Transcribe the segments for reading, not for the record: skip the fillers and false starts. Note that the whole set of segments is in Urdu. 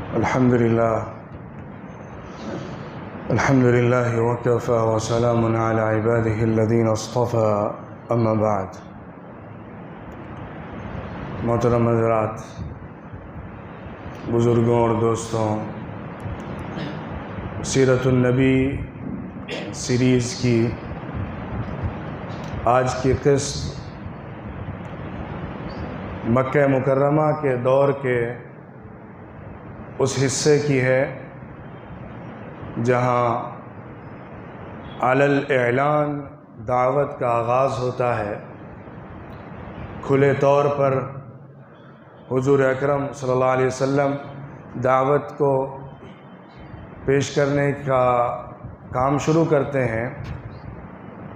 الحمد لله وكفى وسلام على عباده الذين اصطفى اما بعد۔ محترم حضرات، بزرگوں اور دوستوں، سیرت النبی سیریز کی آج کی قسط مکہ مکرمہ کے دور کے اس حصے کی ہے جہاں علی الاعلان دعوت کا آغاز ہوتا ہے۔ کھلے طور پر حضور اکرم صلی اللہ علیہ وسلم دعوت کو پیش کرنے کا کام شروع کرتے ہیں،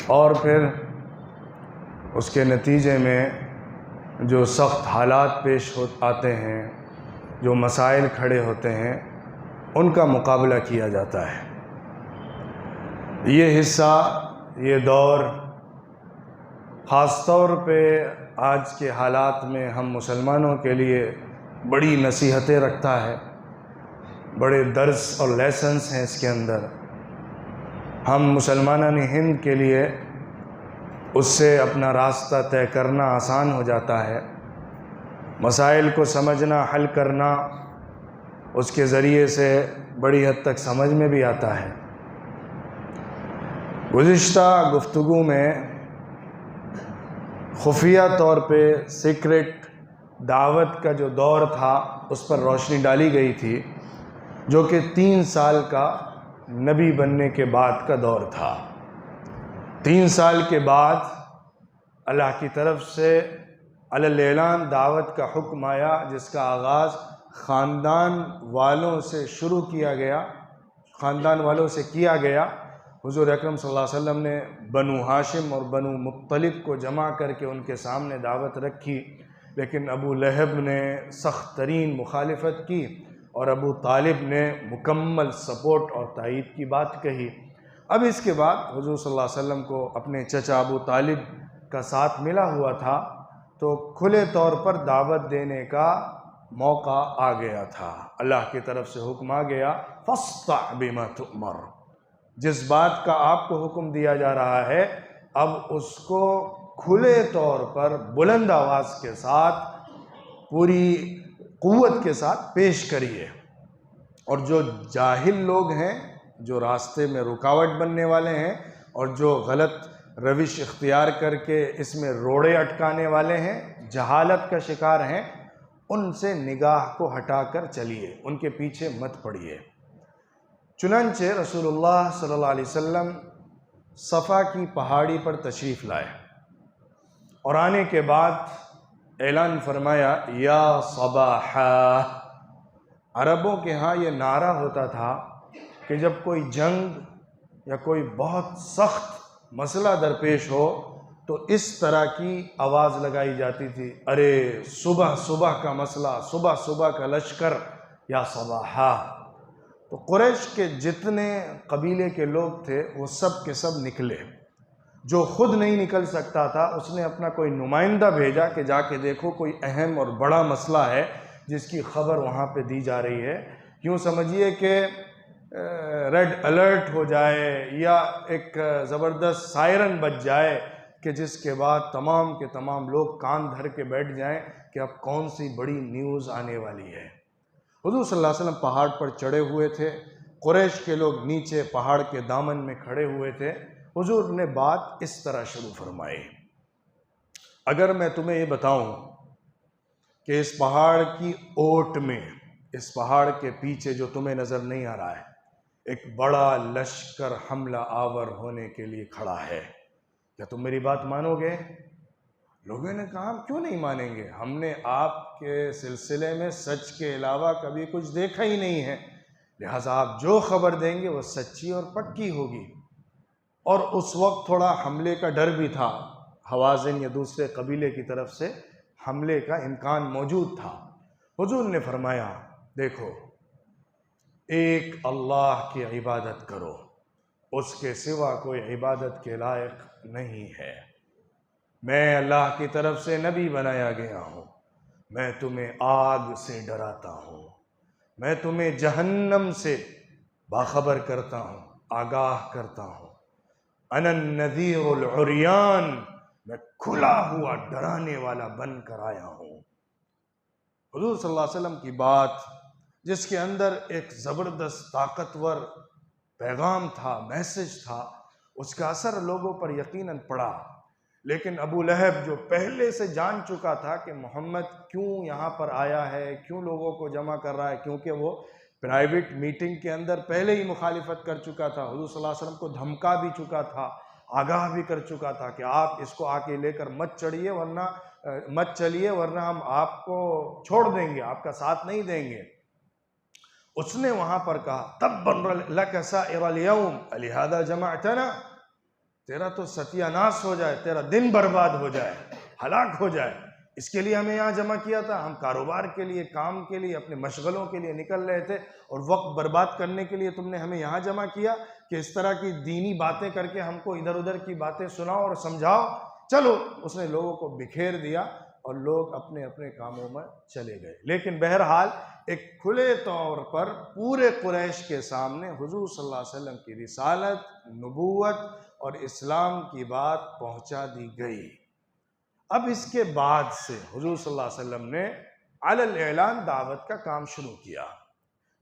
اور پھر اس کے نتیجے میں جو سخت حالات پیش آتے ہیں، جو مسائل کھڑے ہوتے ہیں، ان کا مقابلہ کیا جاتا ہے۔ یہ حصہ، یہ دور خاص طور پہ آج کے حالات میں ہم مسلمانوں کے لیے بڑی نصیحتیں رکھتا ہے، بڑے درس اور لیسنس ہیں اس کے اندر۔ ہم مسلمانان ہند کے لیے اس سے اپنا راستہ طے کرنا آسان ہو جاتا ہے، مسائل کو سمجھنا، حل کرنا اس کے ذریعے سے بڑی حد تک سمجھ میں بھی آتا ہے۔ گزشتہ گفتگو میں خفیہ طور پہ سیکرٹ دعوت کا جو دور تھا اس پر روشنی ڈالی گئی تھی، جو کہ 3 سال کا نبی بننے کے بعد کا دور تھا۔ 3 سال کے بعد اللہ کی طرف سے علی الاعلان دعوت کا حکم آیا، جس کا آغاز خاندان والوں سے شروع کیا گیا، خاندان والوں سے کیا گیا۔ حضور اکرم صلی اللہ علیہ وسلم نے بنو ہاشم اور بنو مطلب کو جمع کر کے ان کے سامنے دعوت رکھی، لیکن ابو لہب نے سخت ترین مخالفت کی اور ابو طالب نے مکمل سپورٹ اور تائید کی بات کہی۔ اب اس کے بعد حضور صلی اللہ علیہ وسلم کو اپنے چچا ابو طالب کا ساتھ ملا ہوا تھا، تو کھلے طور پر دعوت دینے کا موقع آ گیا تھا۔ اللہ کی طرف سے حکم آ گیا، فاصدع بما تؤمر۔ جس بات کا آپ کو حکم دیا جا رہا ہے، اب اس کو کھلے طور پر بلند آواز کے ساتھ، پوری قوت کے ساتھ پیش کریے۔ اور جو جاہل لوگ ہیں، جو راستے میں رکاوٹ بننے والے ہیں، اور جو غلط روش اختیار کر کے اس میں روڑے اٹکانے والے ہیں، جہالت کا شکار ہیں، ان سے نگاہ کو ہٹا کر چلیے، ان کے پیچھے مت پڑیے۔ چنانچہ رسول اللہ صلی اللہ علیہ وسلم صفا کی پہاڑی پر تشریف لائے، اور آنے کے بعد اعلان فرمایا، یا صباحا۔ عربوں کے ہاں یہ نعرہ ہوتا تھا کہ جب کوئی جنگ یا کوئی بہت سخت مسئلہ درپیش ہو تو اس طرح کی آواز لگائی جاتی تھی، ارے صبح صبح کا مسئلہ، صبح صبح کا لشکر، یا صباحا۔ تو قریش کے جتنے قبیلے کے لوگ تھے وہ سب کے سب نکلے۔ جو خود نہیں نکل سکتا تھا، اس نے اپنا کوئی نمائندہ بھیجا کہ جا کے دیکھو کوئی اہم اور بڑا مسئلہ ہے جس کی خبر وہاں پہ دی جا رہی ہے۔ یوں سمجھیے کہ ریڈ الرٹ ہو جائے یا ایک زبردست سائرن بج جائے کہ جس کے بعد تمام کے تمام لوگ کان دھر کے بیٹھ جائیں کہ اب کون سی بڑی نیوز آنے والی ہے۔ حضور صلی اللہ علیہ وسلم پہاڑ پر چڑھے ہوئے تھے، قریش کے لوگ نیچے پہاڑ کے دامن میں کھڑے ہوئے تھے۔ حضور نے بات اس طرح شروع فرمائی، اگر میں تمہیں یہ بتاؤں کہ اس پہاڑ کی اوٹ میں، اس پہاڑ کے پیچھے جو تمہیں نظر نہیں آ رہا ہے، ایک بڑا لشکر حملہ آور ہونے کے لیے کھڑا ہے، کیا تم میری بات مانو گے؟ لوگوں نے کہا، ہم کیوں نہیں مانیں گے، ہم نے آپ کے سلسلے میں سچ کے علاوہ کبھی کچھ دیکھا ہی نہیں ہے، لہٰذا آپ جو خبر دیں گے وہ سچی اور پکی ہوگی۔ اور اس وقت تھوڑا حملے کا ڈر بھی تھا، حوازن یا دوسرے قبیلے کی طرف سے حملے کا امکان موجود تھا۔ حضور نے فرمایا، دیکھو، ایک اللہ کی عبادت کرو، اس کے سوا کوئی عبادت کے لائق نہیں ہے۔ میں اللہ کی طرف سے نبی بنایا گیا ہوں، میں تمہیں آگ سے ڈراتا ہوں، میں تمہیں جہنم سے باخبر کرتا ہوں، آگاہ کرتا ہوں۔ انا النذیر العریان، میں کھلا ہوا ڈرانے والا بن کر آیا ہوں۔ حضور صلی اللہ علیہ وسلم کی بات جس کے اندر ایک زبردست طاقتور پیغام تھا، میسج تھا، اس کا اثر لوگوں پر یقیناً پڑا۔ لیکن ابو لہب جو پہلے سے جان چکا تھا کہ محمد کیوں یہاں پر آیا ہے، کیوں لوگوں کو جمع کر رہا ہے، کیونکہ وہ پرائیویٹ میٹنگ کے اندر پہلے ہی مخالفت کر چکا تھا، حضور صلی اللہ علیہ وسلم کو دھمکا بھی چکا تھا، آگاہ بھی کر چکا تھا کہ آپ اس کو آ کے لے کر مت چلیے ورنہ ہم آپ کو چھوڑ دیں گے، آپ کا ساتھ نہیں دیں گے۔ اس نے وہاں پر کہا تبا لک سائر الیوم لہذا جمعتنا، تیرا تو ستیہ ناس ہو جائے، تیرا دن برباد ہو جائے، ہلاک ہو جائے، اس کے لیے ہمیں یہاں جمع کیا تھا۔ ہم کاروبار کے لیے، کام کے لیے، اپنے مشغلوں کے لیے نکل رہے تھے اور وقت برباد کرنے کے لیے تم نے ہمیں یہاں جمع کیا کہ اس طرح کی دینی باتیں کر کے ہم کو ادھر ادھر کی باتیں سناؤ اور سمجھاؤ۔ چلو، اس نے لوگوں کو بکھیر دیا اور لوگ اپنے اپنے کاموں میں چلے گئے۔ لیکن بہرحال ایک کھلے طور پر پورے قریش کے سامنے حضور صلی اللہ علیہ وسلم کی رسالت، نبوت اور اسلام کی بات پہنچا دی گئی۔ اب اس کے بعد سے حضور صلی اللہ علیہ وسلم نے علی الاعلان دعوت کا کام شروع کیا۔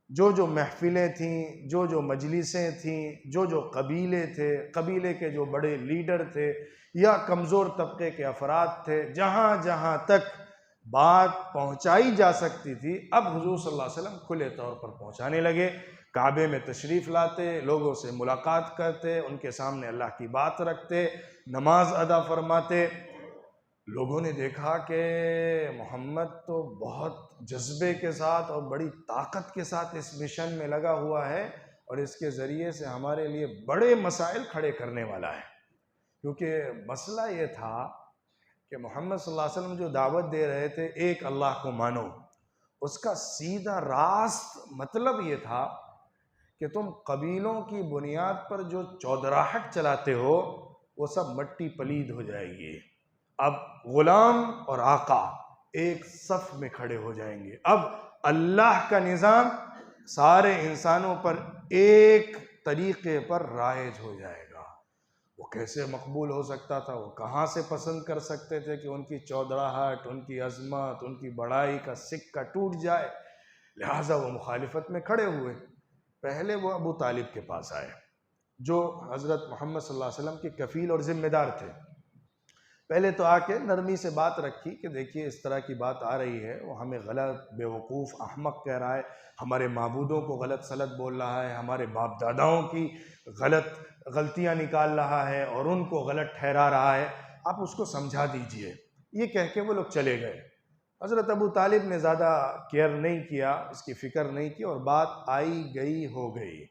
جو محفلیں تھیں، جو مجلسیں تھیں، جو قبیلے تھے، قبیلے کے جو بڑے لیڈر تھے یا کمزور طبقے کے افراد تھے، جہاں جہاں تک بات پہنچائی جا سکتی تھی، اب حضور صلی اللہ علیہ وسلم کھلے طور پر پہنچانے لگے۔ کعبے میں تشریف لاتے، لوگوں سے ملاقات کرتے، ان کے سامنے اللہ کی بات رکھتے، نماز ادا فرماتے۔ لوگوں نے دیکھا کہ محمد تو بہت جذبے کے ساتھ اور بڑی طاقت کے ساتھ اس مشن میں لگا ہوا ہے اور اس کے ذریعے سے ہمارے لیے بڑے مسائل کھڑے کرنے والا ہے۔ کیونکہ مسئلہ یہ تھا کہ محمد صلی اللہ علیہ وسلم جو دعوت دے رہے تھے ایک اللہ کو مانو، اس کا سیدھا راست مطلب یہ تھا کہ تم قبیلوں کی بنیاد پر جو چودراہٹ چلاتے ہو وہ سب مٹی پلید ہو جائے گی۔ اب غلام اور آقا ایک صف میں کھڑے ہو جائیں گے۔ اب اللہ کا نظام سارے انسانوں پر ایک طریقے پر رائج ہو جائے گا۔ وہ کیسے مقبول ہو سکتا تھا؟ وہ کہاں سے پسند کر سکتے تھے کہ ان کی چودراہٹ، ان کی عظمت، ان کی بڑائی کا سکہ ٹوٹ جائے؟ لہٰذا وہ مخالفت میں کھڑے ہوئے۔ پہلے وہ ابو طالب کے پاس آئے جو حضرت محمد صلی اللہ علیہ وسلم کے کفیل اور ذمہ دار تھے۔ پہلے تو آ کے نرمی سے بات رکھی کہ دیکھیے اس طرح کی بات آ رہی ہے، وہ ہمیں غلط، بیوقوف، احمق کہہ رہا ہے، ہمارے معبودوں کو غلط سلط بول رہا ہے، ہمارے باپ داداؤں کی غلطیاں نکال رہا ہے اور ان کو غلط ٹھہرا رہا ہے، آپ اس کو سمجھا دیجئے۔ یہ کہہ کے وہ لوگ چلے گئے۔ حضرت ابو طالب نے زیادہ کیئر نہیں کیا، اس کی فکر نہیں کی اور بات آئی گئی ہو گئی۔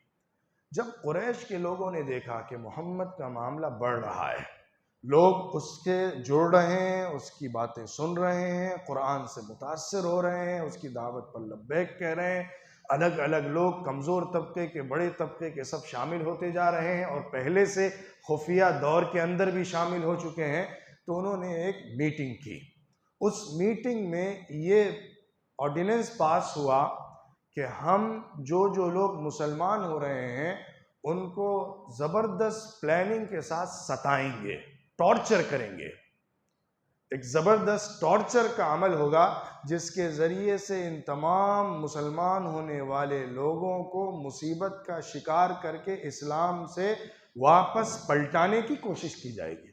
جب قریش کے لوگوں نے دیکھا کہ محمد کا معاملہ بڑھ رہا ہے، لوگ اس کے جڑ رہے ہیں، اس کی باتیں سن رہے ہیں، قرآن سے متاثر ہو رہے ہیں، اس کی دعوت پر لبیک کہہ رہے ہیں، الگ الگ لوگ کمزور طبقے کے، بڑے طبقے کے سب شامل ہوتے جا رہے ہیں اور پہلے سے خفیہ دور کے اندر بھی شامل ہو چکے ہیں، تو انہوں نے ایک میٹنگ کی۔ اس میٹنگ میں یہ آرڈیننس پاس ہوا کہ ہم جو لوگ مسلمان ہو رہے ہیں ان کو زبردست پلاننگ کے ساتھ ستائیں گے، ٹارچر کریں گے۔ ایک زبردست ٹارچر کا عمل ہوگا جس کے ذریعے سے ان تمام مسلمان ہونے والے لوگوں کو مصیبت کا شکار کر کے اسلام سے واپس پلٹانے کی کوشش کی جائے گی۔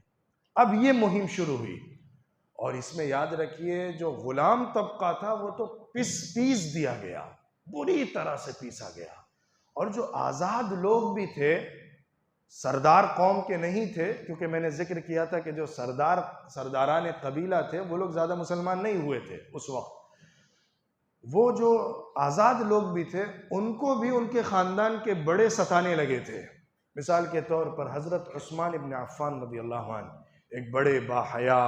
اب یہ مہم شروع ہوئی اور اس میں یاد رکھیے جو غلام طبقہ تھا وہ تو پیس دیا گیا، بری طرح سے پیسا گیا، اور جو آزاد لوگ بھی تھے، سردار قوم کے نہیں تھے، کیونکہ میں نے ذکر کیا تھا کہ جو سرداران قبیلہ تھے وہ لوگ زیادہ مسلمان نہیں ہوئے تھے اس وقت، وہ جو آزاد لوگ بھی تھے ان کو بھی ان کے خاندان کے بڑے ستانے لگے تھے۔ مثال کے طور پر حضرت عثمان ابن عفان رضی اللہ عنہ ایک بڑے باحیا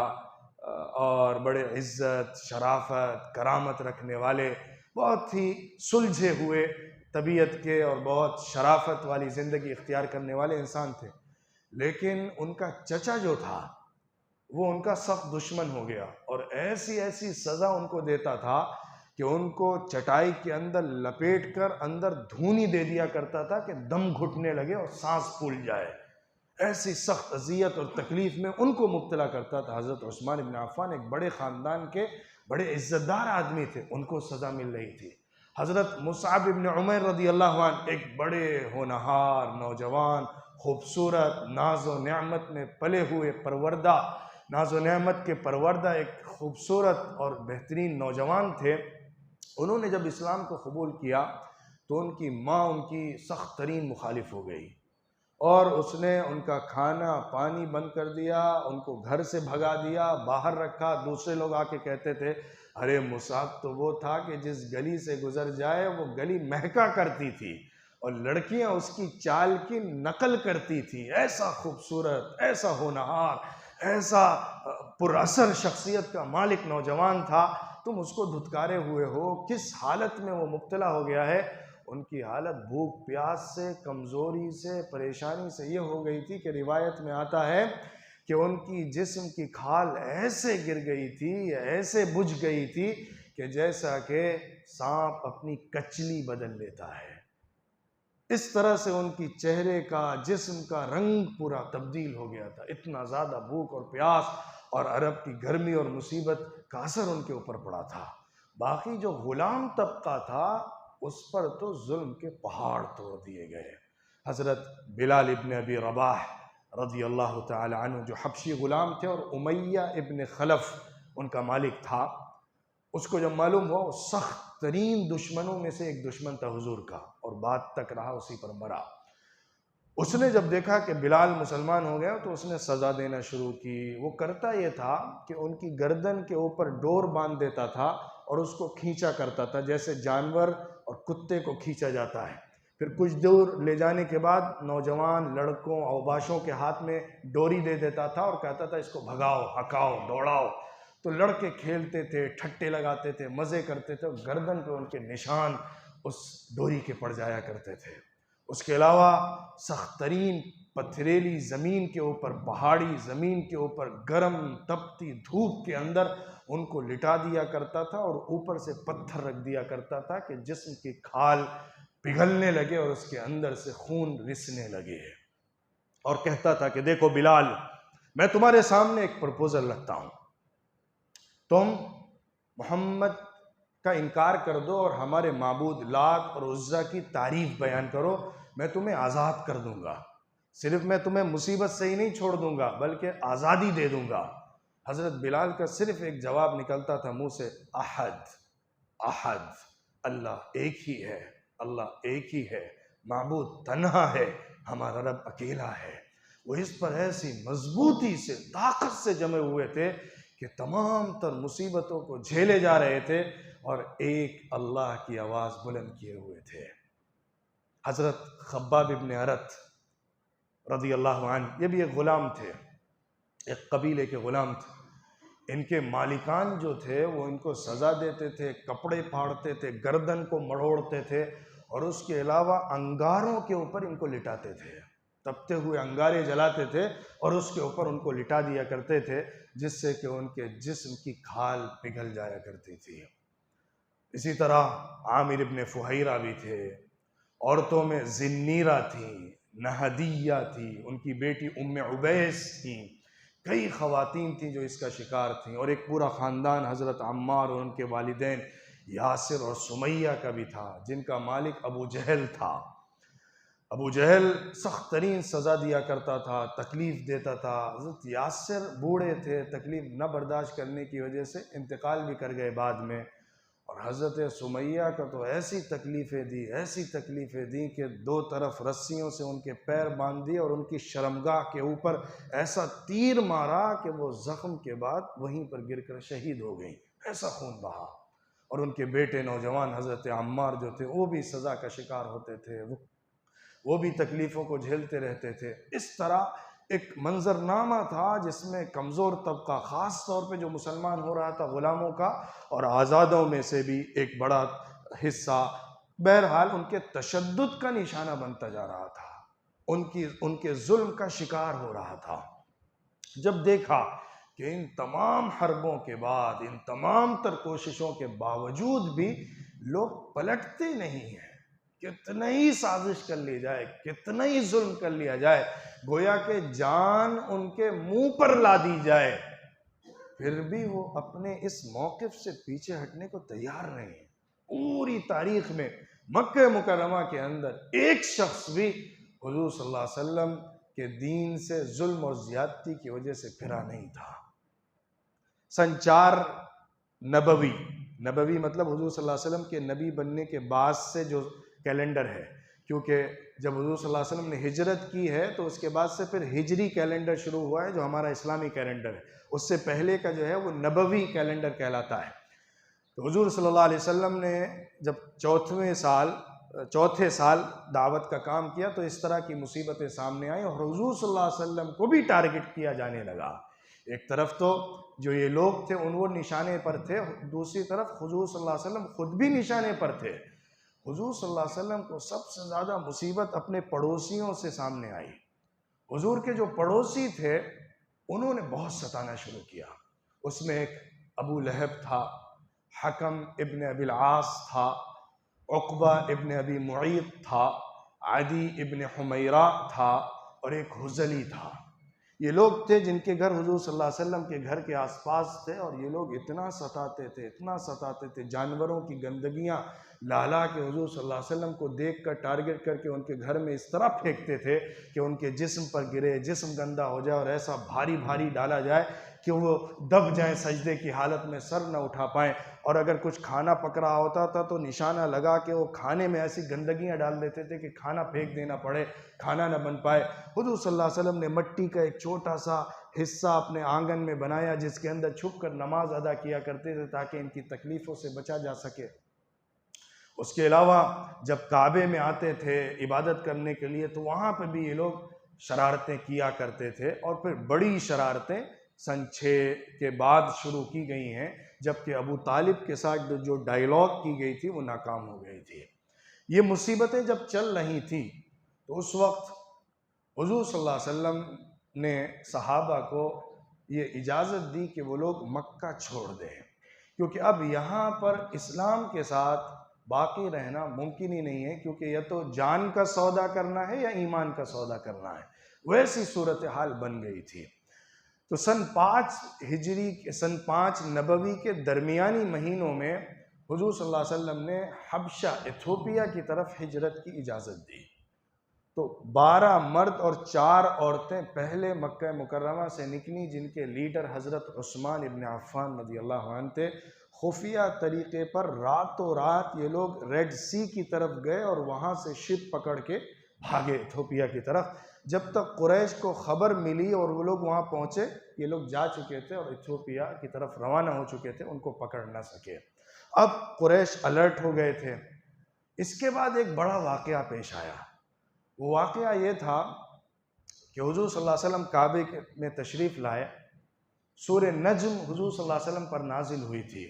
اور بڑے عزت، شرافت، کرامت رکھنے والے، بہت ہی سلجھے ہوئے طبیعت کے اور بہت شرافت والی زندگی اختیار کرنے والے انسان تھے، لیکن ان کا چچا جو تھا وہ ان کا سخت دشمن ہو گیا اور ایسی سزا ان کو دیتا تھا کہ ان کو چٹائی کے اندر لپیٹ کر اندر دھونی دے دیا کرتا تھا کہ دم گھٹنے لگے اور سانس پھول جائے. ایسی سخت اذیت اور تکلیف میں ان کو مبتلا کرتا تھا. حضرت عثمان بن عفان ایک بڑے خاندان کے بڑے عزت دار آدمی تھے، ان کو سزا مل رہی تھی. حضرت مصعب بن عمیر رضی اللہ عنہ ایک بڑے ہونہار نوجوان، خوبصورت، ناز و نعمت میں پلے ہوئے پروردہ، ناز و نعمت کے پروردہ ایک خوبصورت اور بہترین نوجوان تھے. انہوں نے جب اسلام کو قبول کیا تو ان کی ماں ان کی سخت ترین مخالف ہو گئی اور اس نے ان کا کھانا پانی بند کر دیا، ان کو گھر سے بھگا دیا، باہر رکھا. دوسرے لوگ آ کے کہتے تھے ارے مصعب تو وہ تھا کہ جس گلی سے گزر جائے وہ گلی مہکا کرتی تھی اور لڑکیاں اس کی چال کی نقل کرتی تھی. ایسا خوبصورت، ایسا ہونہار، ایسا پر اثر شخصیت کا مالک نوجوان تھا، تم اس کو دھتکارے ہوئے ہو. کس حالت میں وہ مبتلا ہو گیا ہے. ان کی حالت بھوک پیاس سے، کمزوری سے، پریشانی سے یہ ہو گئی تھی کہ روایت میں آتا ہے کہ ان کی جسم کی کھال ایسے گر گئی تھی، ایسے بجھ گئی تھی کہ جیسا کہ سانپ اپنی کچلی بدل لیتا ہے. اس طرح سے ان کی چہرے کا، جسم کا رنگ پورا تبدیل ہو گیا تھا. اتنا زیادہ بھوک اور پیاس اور عرب کی گرمی اور مصیبت کا اثر ان کے اوپر پڑا تھا. باقی جو غلام طبقہ تھا اس پر تو ظلم کے پہاڑ توڑ دیے گئے. حضرت بلال ابن ابی رباح رضی اللہ تعالی عنہ جو حبشی غلام تھے اور امیہ ابن خلف ان کا مالک تھا، اس کو جب معلوم ہوا، سخت ترین دشمنوں میں سے ایک دشمن تھا حضور کا اور بات تک رہا، اسی پر مرا. اس نے جب دیکھا کہ بلال مسلمان ہو گیا تو اس نے سزا دینا شروع کی. وہ کرتا یہ تھا کہ ان کی گردن کے اوپر ڈور باندھ دیتا تھا اور اس کو کھینچا کرتا تھا جیسے جانور اور کتے کو کھینچا جاتا ہے. پھر کچھ دور لے جانے کے بعد نوجوان لڑکوں اوباشوں کے ہاتھ میں ڈوری دے دیتا تھا اور کہتا تھا اس کو بھگاؤ، ہکاؤ، دوڑاؤ. تو لڑکے کھیلتے تھے، ٹھٹے لگاتے تھے، مزے کرتے تھے اور گردن پہ ان کے نشان اس ڈوری کے پڑ جایا کرتے تھے. اس کے علاوہ سخت ترین پتھریلی زمین کے اوپر، پہاڑی زمین کے اوپر گرم تپتی دھوپ کے اندر ان کو لٹا دیا کرتا تھا اور اوپر سے پتھر رکھ دیا کرتا تھا کہ جسم کی کھال پگھلنے لگے اور اس کے اندر سے خون رسنے لگے. اور کہتا تھا کہ دیکھو بلال، میں تمہارے سامنے ایک پرپوزل رکھتا ہوں، تم محمد کا انکار کر دو اور ہمارے معبود لات اور عزا کی تعریف بیان کرو، میں تمہیں آزاد کر دوں گا. صرف میں تمہیں مصیبت سے ہی نہیں چھوڑ دوں گا بلکہ آزادی دے دوں گا. حضرت بلال کا صرف ایک جواب نکلتا تھا منہ سے، احد، احد، اللہ ایک ہی ہے، اللہ ایک ہی ہے، معبود تنہا ہے، ہمارا رب اکیلا ہے. وہ اس پر ایسی مضبوطی سے، طاقت سے جمے ہوئے تھے کہ تمام تر مصیبتوں کو جھیلے جا رہے تھے اور ایک اللہ کی آواز بلند کیے ہوئے تھے. حضرت خباب ابن ارت رضی اللہ عنہ، یہ بھی ایک غلام تھے، ایک قبیلے کے غلام تھے. ان کے مالکان جو تھے وہ ان کو سزا دیتے تھے، کپڑے پھاڑتے تھے، گردن کو مڑوڑتے تھے اور اس کے علاوہ انگاروں کے اوپر ان کو لٹاتے تھے. تپتے ہوئے انگارے جلاتے تھے اور اس کے اوپر ان کو لٹا دیا کرتے تھے جس سے کہ ان کے جسم کی کھال پگھل جایا کرتی تھی. اسی طرح عامر ابن فہیرہ بھی تھے. عورتوں میں زنیرہ تھیں، نہدیہ تھی، ان کی بیٹی ام عبیس تھیں، کئی خواتین تھیں جو اس کا شکار تھیں، اور ایک پورا خاندان حضرت عمار اور ان کے والدین یاسر اور سمیہ کا بھی تھا جن کا مالک ابو جہل تھا. ابو جہل سخت ترین سزا دیا کرتا تھا، تکلیف دیتا تھا. حضرت یاسر بوڑھے تھے، تکلیف نہ برداشت کرنے کی وجہ سے انتقال بھی کر گئے بعد میں. اور حضرت سمیہ کا تو ایسی تکلیفیں دی کہ دو طرف رسیوں سے ان کے پیر باندھ دیے اور ان کی شرمگاہ کے اوپر ایسا تیر مارا کہ وہ زخم کے بعد وہیں پر گر کر شہید ہو گئیں. ایسا خون بہا. اور ان کے بیٹے نوجوان حضرت عمار جو تھے وہ بھی سزا کا شکار ہوتے تھے، وہ بھی تکلیفوں کو جھیلتے رہتے تھے. اس طرح ایک منظرنامہ تھا جس میں کمزور طبقہ، خاص طور پہ جو مسلمان ہو رہا تھا غلاموں کا اور آزادوں میں سے بھی ایک بڑا حصہ، بہرحال ان کے تشدد کا نشانہ بنتا جا رہا تھا، ان کے ظلم کا شکار ہو رہا تھا. جب دیکھا کہ ان تمام حربوں کے بعد، ان تمام تر کوششوں کے باوجود بھی لوگ پلٹتے نہیں ہیں۔ کتنا ہی سازش کر لی جائے، کتنا ہی ظلم کر لیا جائے، گویا کہ جان ان کے منہ پر لا دی جائے، پھر بھی وہ اپنے اس موقف سے پیچھے ہٹنے کو تیار نہیں ہیں۔ پوری تاریخ میں مکہ مکرمہ کے اندر ایک شخص بھی حضور صلی اللہ علیہ وسلم کے دین سے ظلم اور زیادتی کی وجہ سے پھرا نہیں تھا۔ سن 4 نبوی، نبوی مطلب حضور صلی اللہ علیہ وسلم کے نبی بننے کے بعد سے جو کیلنڈر ہے، کیونکہ جب حضور صلی اللہ علیہ وسلم نے ہجرت کی ہے تو اس کے بعد سے پھر ہجری کیلنڈر شروع ہوا ہے جو ہمارا اسلامی کیلنڈر ہے، اس سے پہلے کا جو ہے وہ نبوی کیلنڈر کہلاتا ہے۔ تو حضور صلی اللہ علیہ وسلم نے جب چوتھے سال دعوت کا کام کیا تو اس طرح کی مصیبتیں سامنے آئیں اور حضور صلی اللہ علیہ وسلم کو بھی ٹارگٹ کیا جانے لگا۔ ایک طرف تو جو یہ لوگ تھے وہ نشانے پر تھے، دوسری طرف حضور صلی اللہ علیہ وسلم خود بھی نشانے پر تھے۔ حضور صلی اللہ علیہ وسلم کو سب سے زیادہ مصیبت اپنے پڑوسیوں سے سامنے آئی۔ حضور کے جو پڑوسی تھے انہوں نے بہت ستانا شروع کیا۔ اس میں ایک ابو لہب تھا، حکم ابن ابی العاص تھا، عقبہ ابن ابی معیط تھا، عدی ابن حمیرہ تھا اور ایک حزلی تھا۔ یہ لوگ تھے جن کے گھر حضور صلی اللہ علیہ وسلم کے گھر کے آس پاس تھے، اور یہ لوگ اتنا ستاتے تھے، جانوروں کی گندگیاں لالا کے حضور صلی اللہ علیہ وسلم کو دیکھ کر ٹارگٹ کر کے ان کے گھر میں اس طرح پھینکتے تھے کہ ان کے جسم پر گرے، جسم گندا ہو جائے اور ایسا بھاری بھاری ڈالا جائے کہ وہ دب جائیں سجدے کی حالت میں، سر نہ اٹھا پائیں، اور اگر کچھ کھانا پک رہا ہوتا تھا تو نشانہ لگا کے وہ کھانے میں ایسی گندگیاں ڈال دیتے تھے کہ کھانا پھینک دینا پڑے، کھانا نہ بن پائے۔ حضور صلی اللہ علیہ وسلم نے مٹی کا ایک چھوٹا سا حصہ اپنے آنگن میں بنایا جس کے اندر چھپ کر نماز ادا کیا کرتے تھے تاکہ ان کی تکلیفوں سے بچا جا سکے۔ اس کے علاوہ جب کعبے میں آتے تھے عبادت کرنے کے لیے تو وہاں پہ بھی یہ لوگ شرارتیں کیا کرتے تھے، اور پھر بڑی شرارتیں سن 6 کے بعد شروع کی گئی ہیں، جبکہ ابو طالب کے ساتھ جو ڈائیلاگ کی گئی تھی وہ ناکام ہو گئی تھی۔ یہ مصیبتیں جب چل رہی تھیں تو اس وقت حضور صلی اللہ علیہ وسلم نے صحابہ کو یہ اجازت دی کہ وہ لوگ مکہ چھوڑ دیں، کیونکہ اب یہاں پر اسلام کے ساتھ باقی رہنا ممکن ہی نہیں ہے، کیونکہ یا تو جان کا سودا کرنا ہے یا ایمان کا سودا کرنا ہے، ویسی صورتحال بن گئی تھی۔ تو سن 5 نبوی کے درمیانی مہینوں میں حضور صلی اللہ علیہ وسلم نے حبشہ ایتھوپیا کی طرف ہجرت کی اجازت دی۔ تو 12 مرد اور 4 عورتیں پہلے مکہ مکرمہ سے نکلی، جن کے لیڈر حضرت عثمان ابن عفان رضی اللہ عنہ تھے۔ خفیہ طریقے پر راتوں رات یہ لوگ ریڈ سی کی طرف گئے اور وہاں سے شپ پکڑ کے بھاگے ایتھوپیا کی طرف۔ جب تک قریش کو خبر ملی اور وہ لوگ وہاں پہنچے، یہ لوگ جا چکے تھے اور ایتھوپیا کی طرف روانہ ہو چکے تھے، ان کو پکڑ نہ سکے۔ اب قریش الرٹ ہو گئے تھے۔ اس کے بعد ایک بڑا واقعہ پیش آیا۔ وہ واقعہ یہ تھا کہ حضور صلی اللہ علیہ وسلم کعبے میں تشریف لائے، سورہ نجم حضور صلی اللہ علیہ وسلم پر نازل ہوئی تھی۔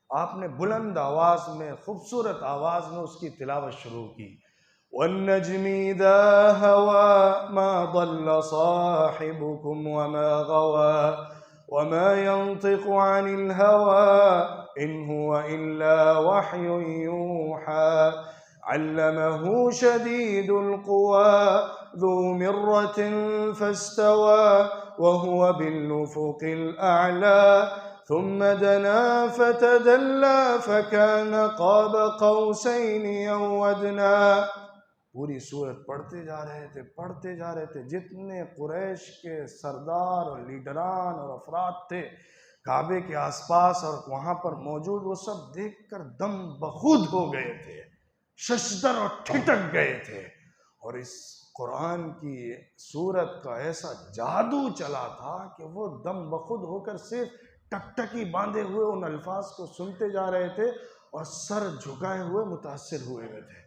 آپ نے بلند آواز میں، خوبصورت آواز میں اس کی تلاوت شروع کی۔ وَالنَّجْمِ إِذَا هَوَى مَا ضَلَّ صَاحِبُكُمْ وَمَا غَوَى وَمَا يَنطِقُ عَنِ الْهَوَى إِنْ هُوَ إِلَّا وَحْيٌ يُوحَى عَلَّمَهُ شَدِيدُ الْقُوَى ذُو مِرَّةٍ فَاسْتَوَى وَهُوَ بِالْأُفُقِ الْأَعْلَى ثم دنا فتدلى فكان قاب قوسين أو أدنى۔ پوری سورت پڑھتے جا رہے تھے۔ جتنے قریش کے سردار اور لیڈران اور افراد تھے کعبے کے آس پاس اور وہاں پر موجود، وہ سب دیکھ کر دم بخود ہو گئے تھے، ششدر اور ٹھٹک گئے تھے، اور اس قرآن کی سورت کا ایسا جادو چلا تھا کہ وہ دم بخود ہو کر صرف ٹکٹکی باندھے ہوئے ان الفاظ کو سنتے جا رہے تھے اور سر جھکائے ہوئے متاثر ہوئے تھے،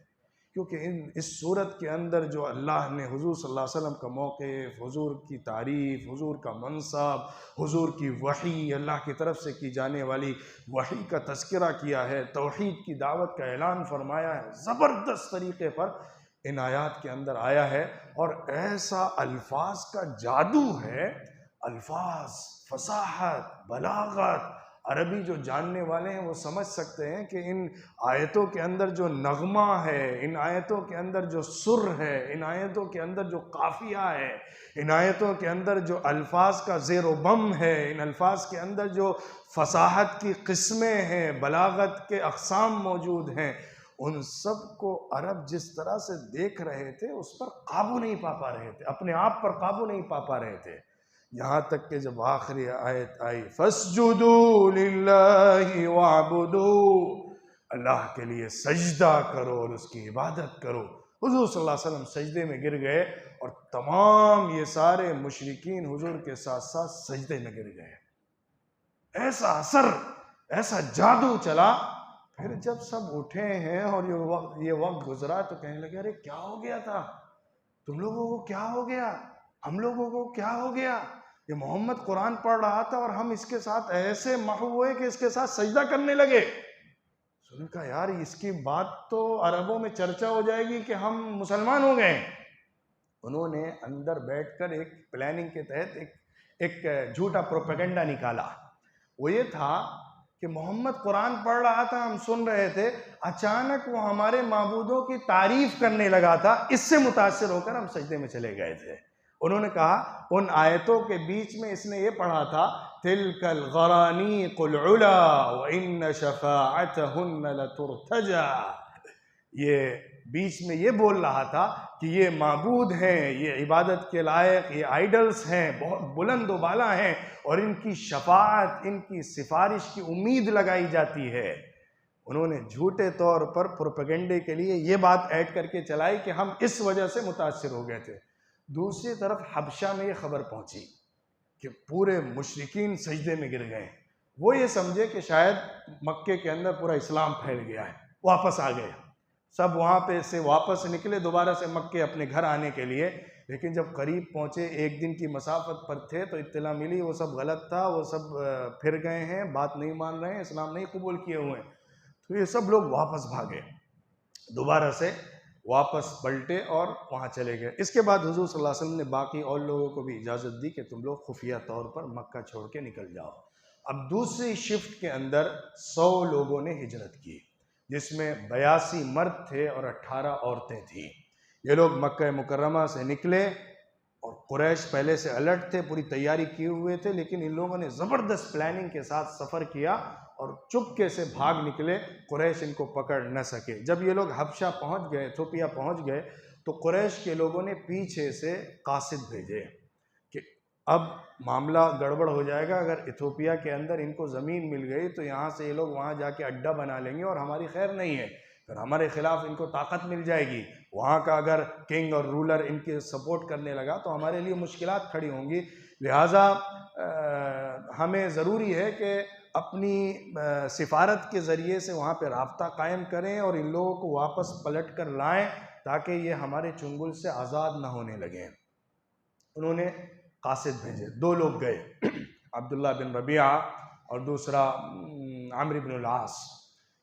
کیونکہ اس صورت کے اندر جو اللہ نے حضور صلی اللہ علیہ وسلم کا موقف، حضور کی تعریف، حضور کا منصب، حضور کی وحی، اللہ کی طرف سے کی جانے والی وحی کا تذکرہ کیا ہے، توحید کی دعوت کا اعلان فرمایا ہے، زبردست طریقے پر ان آیات کے اندر آیا ہے، اور ایسا الفاظ کا جادو ہے الفاظ، فصاحت، بلاغت. عربی جو جاننے والے ہیں وہ سمجھ سکتے ہیں کہ ان آیتوں کے اندر جو نغمہ ہے، ان آیتوں کے اندر جو سر ہے، ان آیتوں کے اندر جو قافیہ ہے، ان آیتوں کے اندر جو الفاظ کا زیر و بم ہے، ان الفاظ کے اندر جو فصاحت کی قسمیں ہیں، بلاغت کے اقسام موجود ہیں، ان سب کو عرب جس طرح سے دیکھ رہے تھے اس پر قابو نہیں پا رہے تھے، اپنے آپ پر قابو نہیں پا رہے تھے. یہاں تک کہ جب آخری آیت آئی فَاسْجُدُوا لِلَّهِ وَاعْبُدُوا، اللہ کے لیے سجدہ کرو اور اس کی عبادت کرو. حضور صلی اللہ علیہ وسلم سجدے میں گر گئے اور تمام یہ سارے مشرکین حضور کے ساتھ ساتھ سجدے میں گر گئے. ایسا اثر، ایسا جادو چلا. پھر جب سب اٹھے ہیں اور یہ وقت گزرا تو کہنے لگے ارے کیا ہو گیا تھا، تم لوگوں کو کیا ہو گیا، ہم لوگوں کو کیا ہو گیا. یہ محمد قرآن پڑھ رہا تھا اور ہم اس کے ساتھ ایسے محو ہوئے کہ اس کے ساتھ سجدہ کرنے لگے. سن کہا یار اس کی بات تو عربوں میں چرچا ہو جائے گی کہ ہم مسلمان ہو گئے. انہوں نے اندر بیٹھ کر ایک پلاننگ کے تحت ایک جھوٹا پروپیگنڈا نکالا. وہ یہ تھا کہ محمد قرآن پڑھ رہا تھا، ہم سن رہے تھے، اچانک وہ ہمارے معبودوں کی تعریف کرنے لگا تھا، اس سے متاثر ہو کر ہم سجدے میں چلے گئے تھے. انہوں نے کہا ان آیتوں کے بیچ میں اس نے یہ پڑھا تھا تِلْكَ الْغَرَانِيقُ الْعُلَا وَإِنَّ شَفَاعَتَهُنَّ لَتُرْتَجَى. یہ بیچ میں یہ بول رہا تھا کہ یہ معبود ہیں، یہ عبادت کے لائق، یہ آئیڈلز ہیں، بہت بلند و بالا ہیں اور ان کی شفاعت، ان کی سفارش کی امید لگائی جاتی ہے. انہوں نے جھوٹے طور پر پروپیگنڈے کے لیے یہ بات ایڈ کر کے چلائی کہ ہم اس وجہ سے متاثر ہو گئے تھے. دوسری طرف حبشہ میں یہ خبر پہنچی کہ پورے مشرکین سجدے میں گر گئے. وہ یہ سمجھے کہ شاید مکے کے اندر پورا اسلام پھیل گیا ہے، واپس آ گئے. سب وہاں پہ سے واپس نکلے دوبارہ سے مکے اپنے گھر آنے کے لیے. لیکن جب قریب پہنچے، ایک دن کی مسافت پر تھے، تو اطلاع ملی وہ سب غلط تھا، وہ سب پھر گئے ہیں، بات نہیں مان رہے ہیں، اسلام نہیں قبول کیے ہوئے ہیں. تو یہ سب لوگ واپس بھاگے، دوبارہ سے واپس پلٹے اور وہاں چلے گئے. اس کے بعد حضور صلی اللہ علیہ وسلم نے باقی اور لوگوں کو بھی اجازت دی کہ تم لوگ خفیہ طور پر مکہ چھوڑ کے نکل جاؤ. اب دوسری شفٹ کے اندر 100 لوگوں نے ہجرت کی، جس میں 82 مرد تھے اور 18 عورتیں تھیں. یہ لوگ مکہ مکرمہ سے نکلے اور قریش پہلے سے الرٹ تھے، پوری تیاری کیے ہوئے تھے، لیکن ان لوگوں نے زبردست پلاننگ کے ساتھ سفر کیا اور چپکے سے بھاگ نکلے. قریش ان کو پکڑ نہ سکے. جب یہ لوگ حبشہ پہنچ گئے، ایتھوپیا پہنچ گئے، تو قریش کے لوگوں نے پیچھے سے قاصد بھیجے کہ اب معاملہ گڑبڑ ہو جائے گا. اگر ایتھوپیا کے اندر ان کو زمین مل گئی تو یہاں سے یہ لوگ وہاں جا کے اڈا بنا لیں گے اور ہماری خیر نہیں ہے، پھر ہمارے خلاف ان کو طاقت مل جائے گی. وہاں کا اگر کنگ اور رولر ان کے سپورٹ کرنے لگا تو ہمارے لیے مشکلات کھڑی ہوں گی. لہٰذا ہمیں ضروری ہے کہ اپنی سفارت کے ذریعے سے وہاں پہ رابطہ قائم کریں اور ان لوگوں کو واپس پلٹ کر لائیں تاکہ یہ ہمارے چنگل سے آزاد نہ ہونے لگیں. انہوں نے قاصد بھیجے. 2 لوگ گئے، عبداللہ بن ربیعہ اور دوسرا عمرو بن العاص.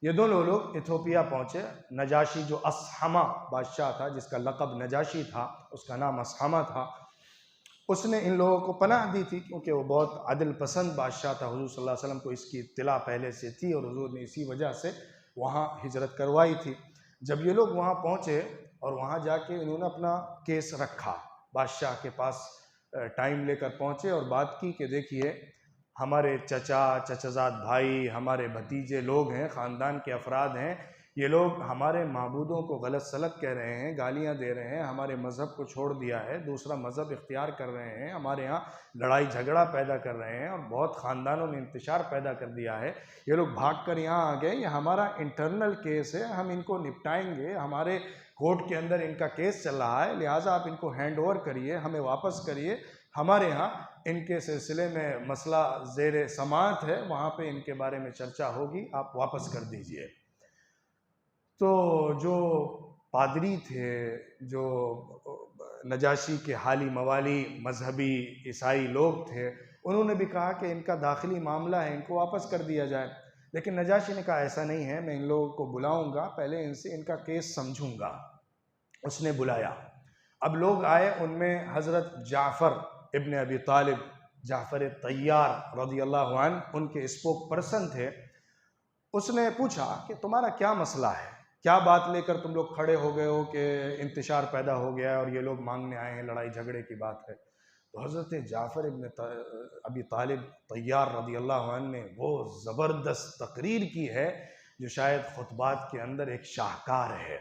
یہ دونوں لوگ ایتھوپیا پہنچے. نجاشی جو اصحمہ بادشاہ تھا، جس کا لقب نجاشی تھا، اس کا نام اصحمہ تھا، اس نے ان لوگوں کو پناہ دی تھی کیونکہ وہ بہت عدل پسند بادشاہ تھا. حضور صلی اللہ علیہ وسلم کو اس کی اطلاع پہلے سے تھی اور حضور نے اسی وجہ سے وہاں ہجرت کروائی تھی. جب یہ لوگ وہاں پہنچے اور وہاں جا کے انہوں نے اپنا کیس رکھا، بادشاہ کے پاس ٹائم لے کر پہنچے اور بات کی کہ دیکھیے ہمارے چچزاد بھائی، ہمارے بھتیجے لوگ ہیں، خاندان کے افراد ہیں، یہ لوگ ہمارے معبودوں کو غلط سلط کہہ رہے ہیں، گالیاں دے رہے ہیں، ہمارے مذہب کو چھوڑ دیا ہے، دوسرا مذہب اختیار کر رہے ہیں، ہمارے ہاں لڑائی جھگڑا پیدا کر رہے ہیں اور بہت خاندانوں میں انتشار پیدا کر دیا ہے. یہ لوگ بھاگ کر یہاں آ گئے، یہ ہمارا انٹرنل کیس ہے، ہم ان کو نپٹائیں گے، ہمارے کورٹ کے اندر ان کا کیس چل رہا ہے، لہٰذا آپ ان کو ہینڈ اوور کریے، ہمیں واپس کریے. ہمارے ہاں ان کے سلسلے میں مسئلہ زیر سماعت ہے، وہاں پہ ان کے بارے میں چرچا ہوگی، آپ واپس کر دیجئے. تو جو پادری تھے، جو نجاشی کے حالی موالی مذہبی عیسائی لوگ تھے، انہوں نے بھی کہا کہ ان کا داخلی معاملہ ہے، ان کو واپس کر دیا جائے. لیکن نجاشی نے کہا ایسا نہیں ہے، میں ان لوگوں کو بلاؤں گا، پہلے ان سے ان کا کیس سمجھوں گا. اس نے بلایا. اب لوگ آئے، ان میں حضرت جعفر ابن ابی طالب جعفر طیار رضی اللہ عنہ ان کے اسپوک پرسن تھے، اس نے پوچھا کہ تمہارا کیا مسئلہ ہے، کیا بات لے کر تم لوگ کھڑے ہو گئے ہو کہ انتشار پیدا ہو گیا ہے اور یہ لوگ مانگنے آئے ہیں، لڑائی جھگڑے کی بات ہے۔ تو حضرت جعفر ابن ابی طالب طیار رضی اللہ عنہ نے وہ زبردست تقریر کی ہے جو شاید خطبات کے اندر ایک شاہکار ہے۔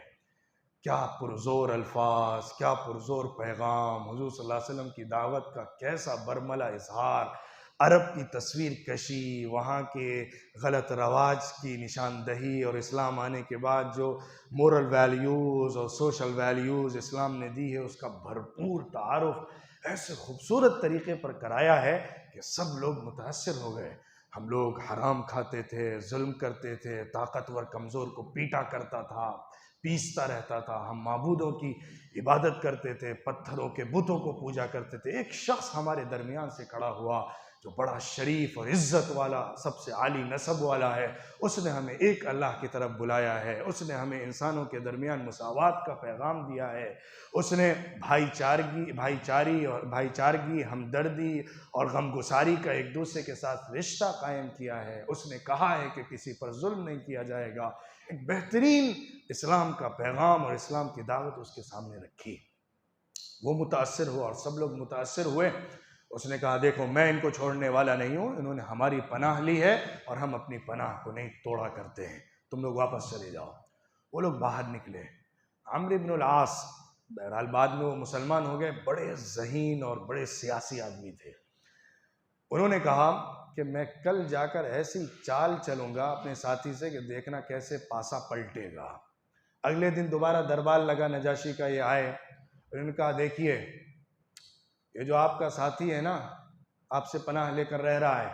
کیا پرزور الفاظ، کیا پرزور پیغام، حضور صلی اللہ علیہ وسلم کی دعوت کا کیسا برملا اظہار، عرب کی تصویر کشی، وہاں کے غلط رواج کی نشاندہی، اور اسلام آنے کے بعد جو مورل ویلیوز اور سوشل ویلیوز اسلام نے دی ہے اس کا بھرپور تعارف ایسے خوبصورت طریقے پر کرایا ہے کہ سب لوگ متاثر ہو گئے۔ ہم لوگ حرام کھاتے تھے، ظلم کرتے تھے، طاقتور کمزور کو پیٹا کرتا تھا، پیستا رہتا تھا، ہم معبودوں کی عبادت کرتے تھے، پتھروں کے بتوں کو پوجا کرتے تھے۔ ایک شخص ہمارے درمیان سے کھڑا ہوا جو بڑا شریف اور عزت والا، سب سے عالی نسب والا ہے، اس نے ہمیں ایک اللہ کی طرف بلایا ہے، اس نے ہمیں انسانوں کے درمیان مساوات کا پیغام دیا ہے، اس نے بھائی چارگی، ہمدردی اور غمگساری کا ایک دوسرے کے ساتھ رشتہ قائم کیا ہے، اس نے کہا ہے کہ کسی پر ظلم نہیں کیا جائے گا۔ ایک بہترین اسلام کا پیغام اور اسلام کی دعوت اس کے سامنے رکھی۔ وہ متاثر ہوا اور سب لوگ متاثر ہوئے۔ اس نے کہا دیکھو میں ان کو چھوڑنے والا نہیں ہوں، انہوں نے ہماری پناہ لی ہے اور ہم اپنی پناہ کو نہیں توڑا کرتے ہیں، تم لوگ واپس چلے جاؤ۔ وہ لوگ باہر نکلے۔ عمرو بن العاص، بہرحال بعد میں وہ مسلمان ہو گئے، بڑے ذہین اور بڑے سیاسی آدمی تھے۔ انہوں نے کہا کہ میں کل جا کر ایسی چال چلوں گا اپنے ساتھی سے کہ دیکھنا کیسے پاسا پلٹے گا۔ اگلے دن دوبارہ دربار لگا نجاشی کا، یہ آئے، انہوں نے کہا دیکھیے یہ جو آپ کا ساتھی ہے نا، آپ سے پناہ لے کر رہ رہا ہے،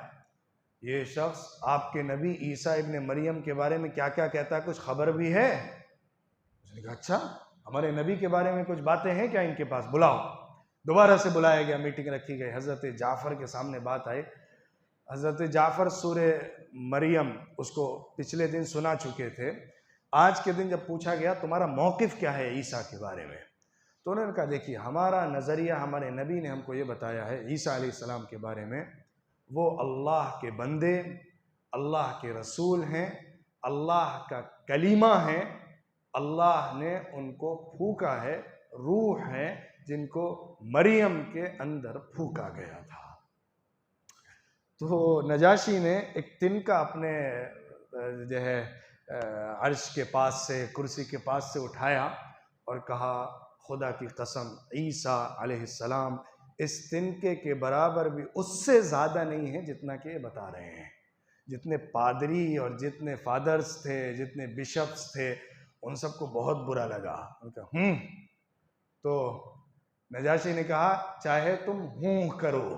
یہ شخص آپ کے نبی عیسیٰ ابن مریم کے بارے میں کیا کیا کہتا ہے، کچھ خبر بھی ہے؟ اس نے کہا اچھا ہمارے نبی کے بارے میں کچھ باتیں ہیں کیا ان کے پاس، بلاؤ۔ دوبارہ سے بلایا گیا، میٹنگ رکھی گئی، حضرت جعفر کے سامنے بات آئی۔ حضرت جعفر سورہ مریم اس کو پچھلے دن سنا چکے تھے، آج کے دن جب پوچھا گیا تمہارا موقف کیا ہے عیسیٰ کے بارے میں، تو انہوں نے کہا دیکھیے ہمارا نظریہ، ہمارے نبی نے ہم کو یہ بتایا ہے عیسیٰ علیہ السلام کے بارے میں، وہ اللہ کے بندے، اللہ کے رسول ہیں، اللہ کا کلمہ ہیں، اللہ نے ان کو پھونکا ہے، روح ہے جن کو مریم کے اندر پھونکا گیا تھا۔ تو نجاشی نے ایک تنکا اپنے جو ہے عرش کے پاس سے، کرسی کے پاس سے اٹھایا اور کہا خدا کی قسم عیسیٰ علیہ السلام اس تنکے کے برابر بھی اس سے زیادہ نہیں ہے جتنا کہ یہ بتا رہے ہیں۔ جتنے پادری اور جتنے فادرز تھے، جتنے بشپس تھے، ان سب کو بہت برا لگا۔ ان کا تو نجاشی نے کہا چاہے تم کرو،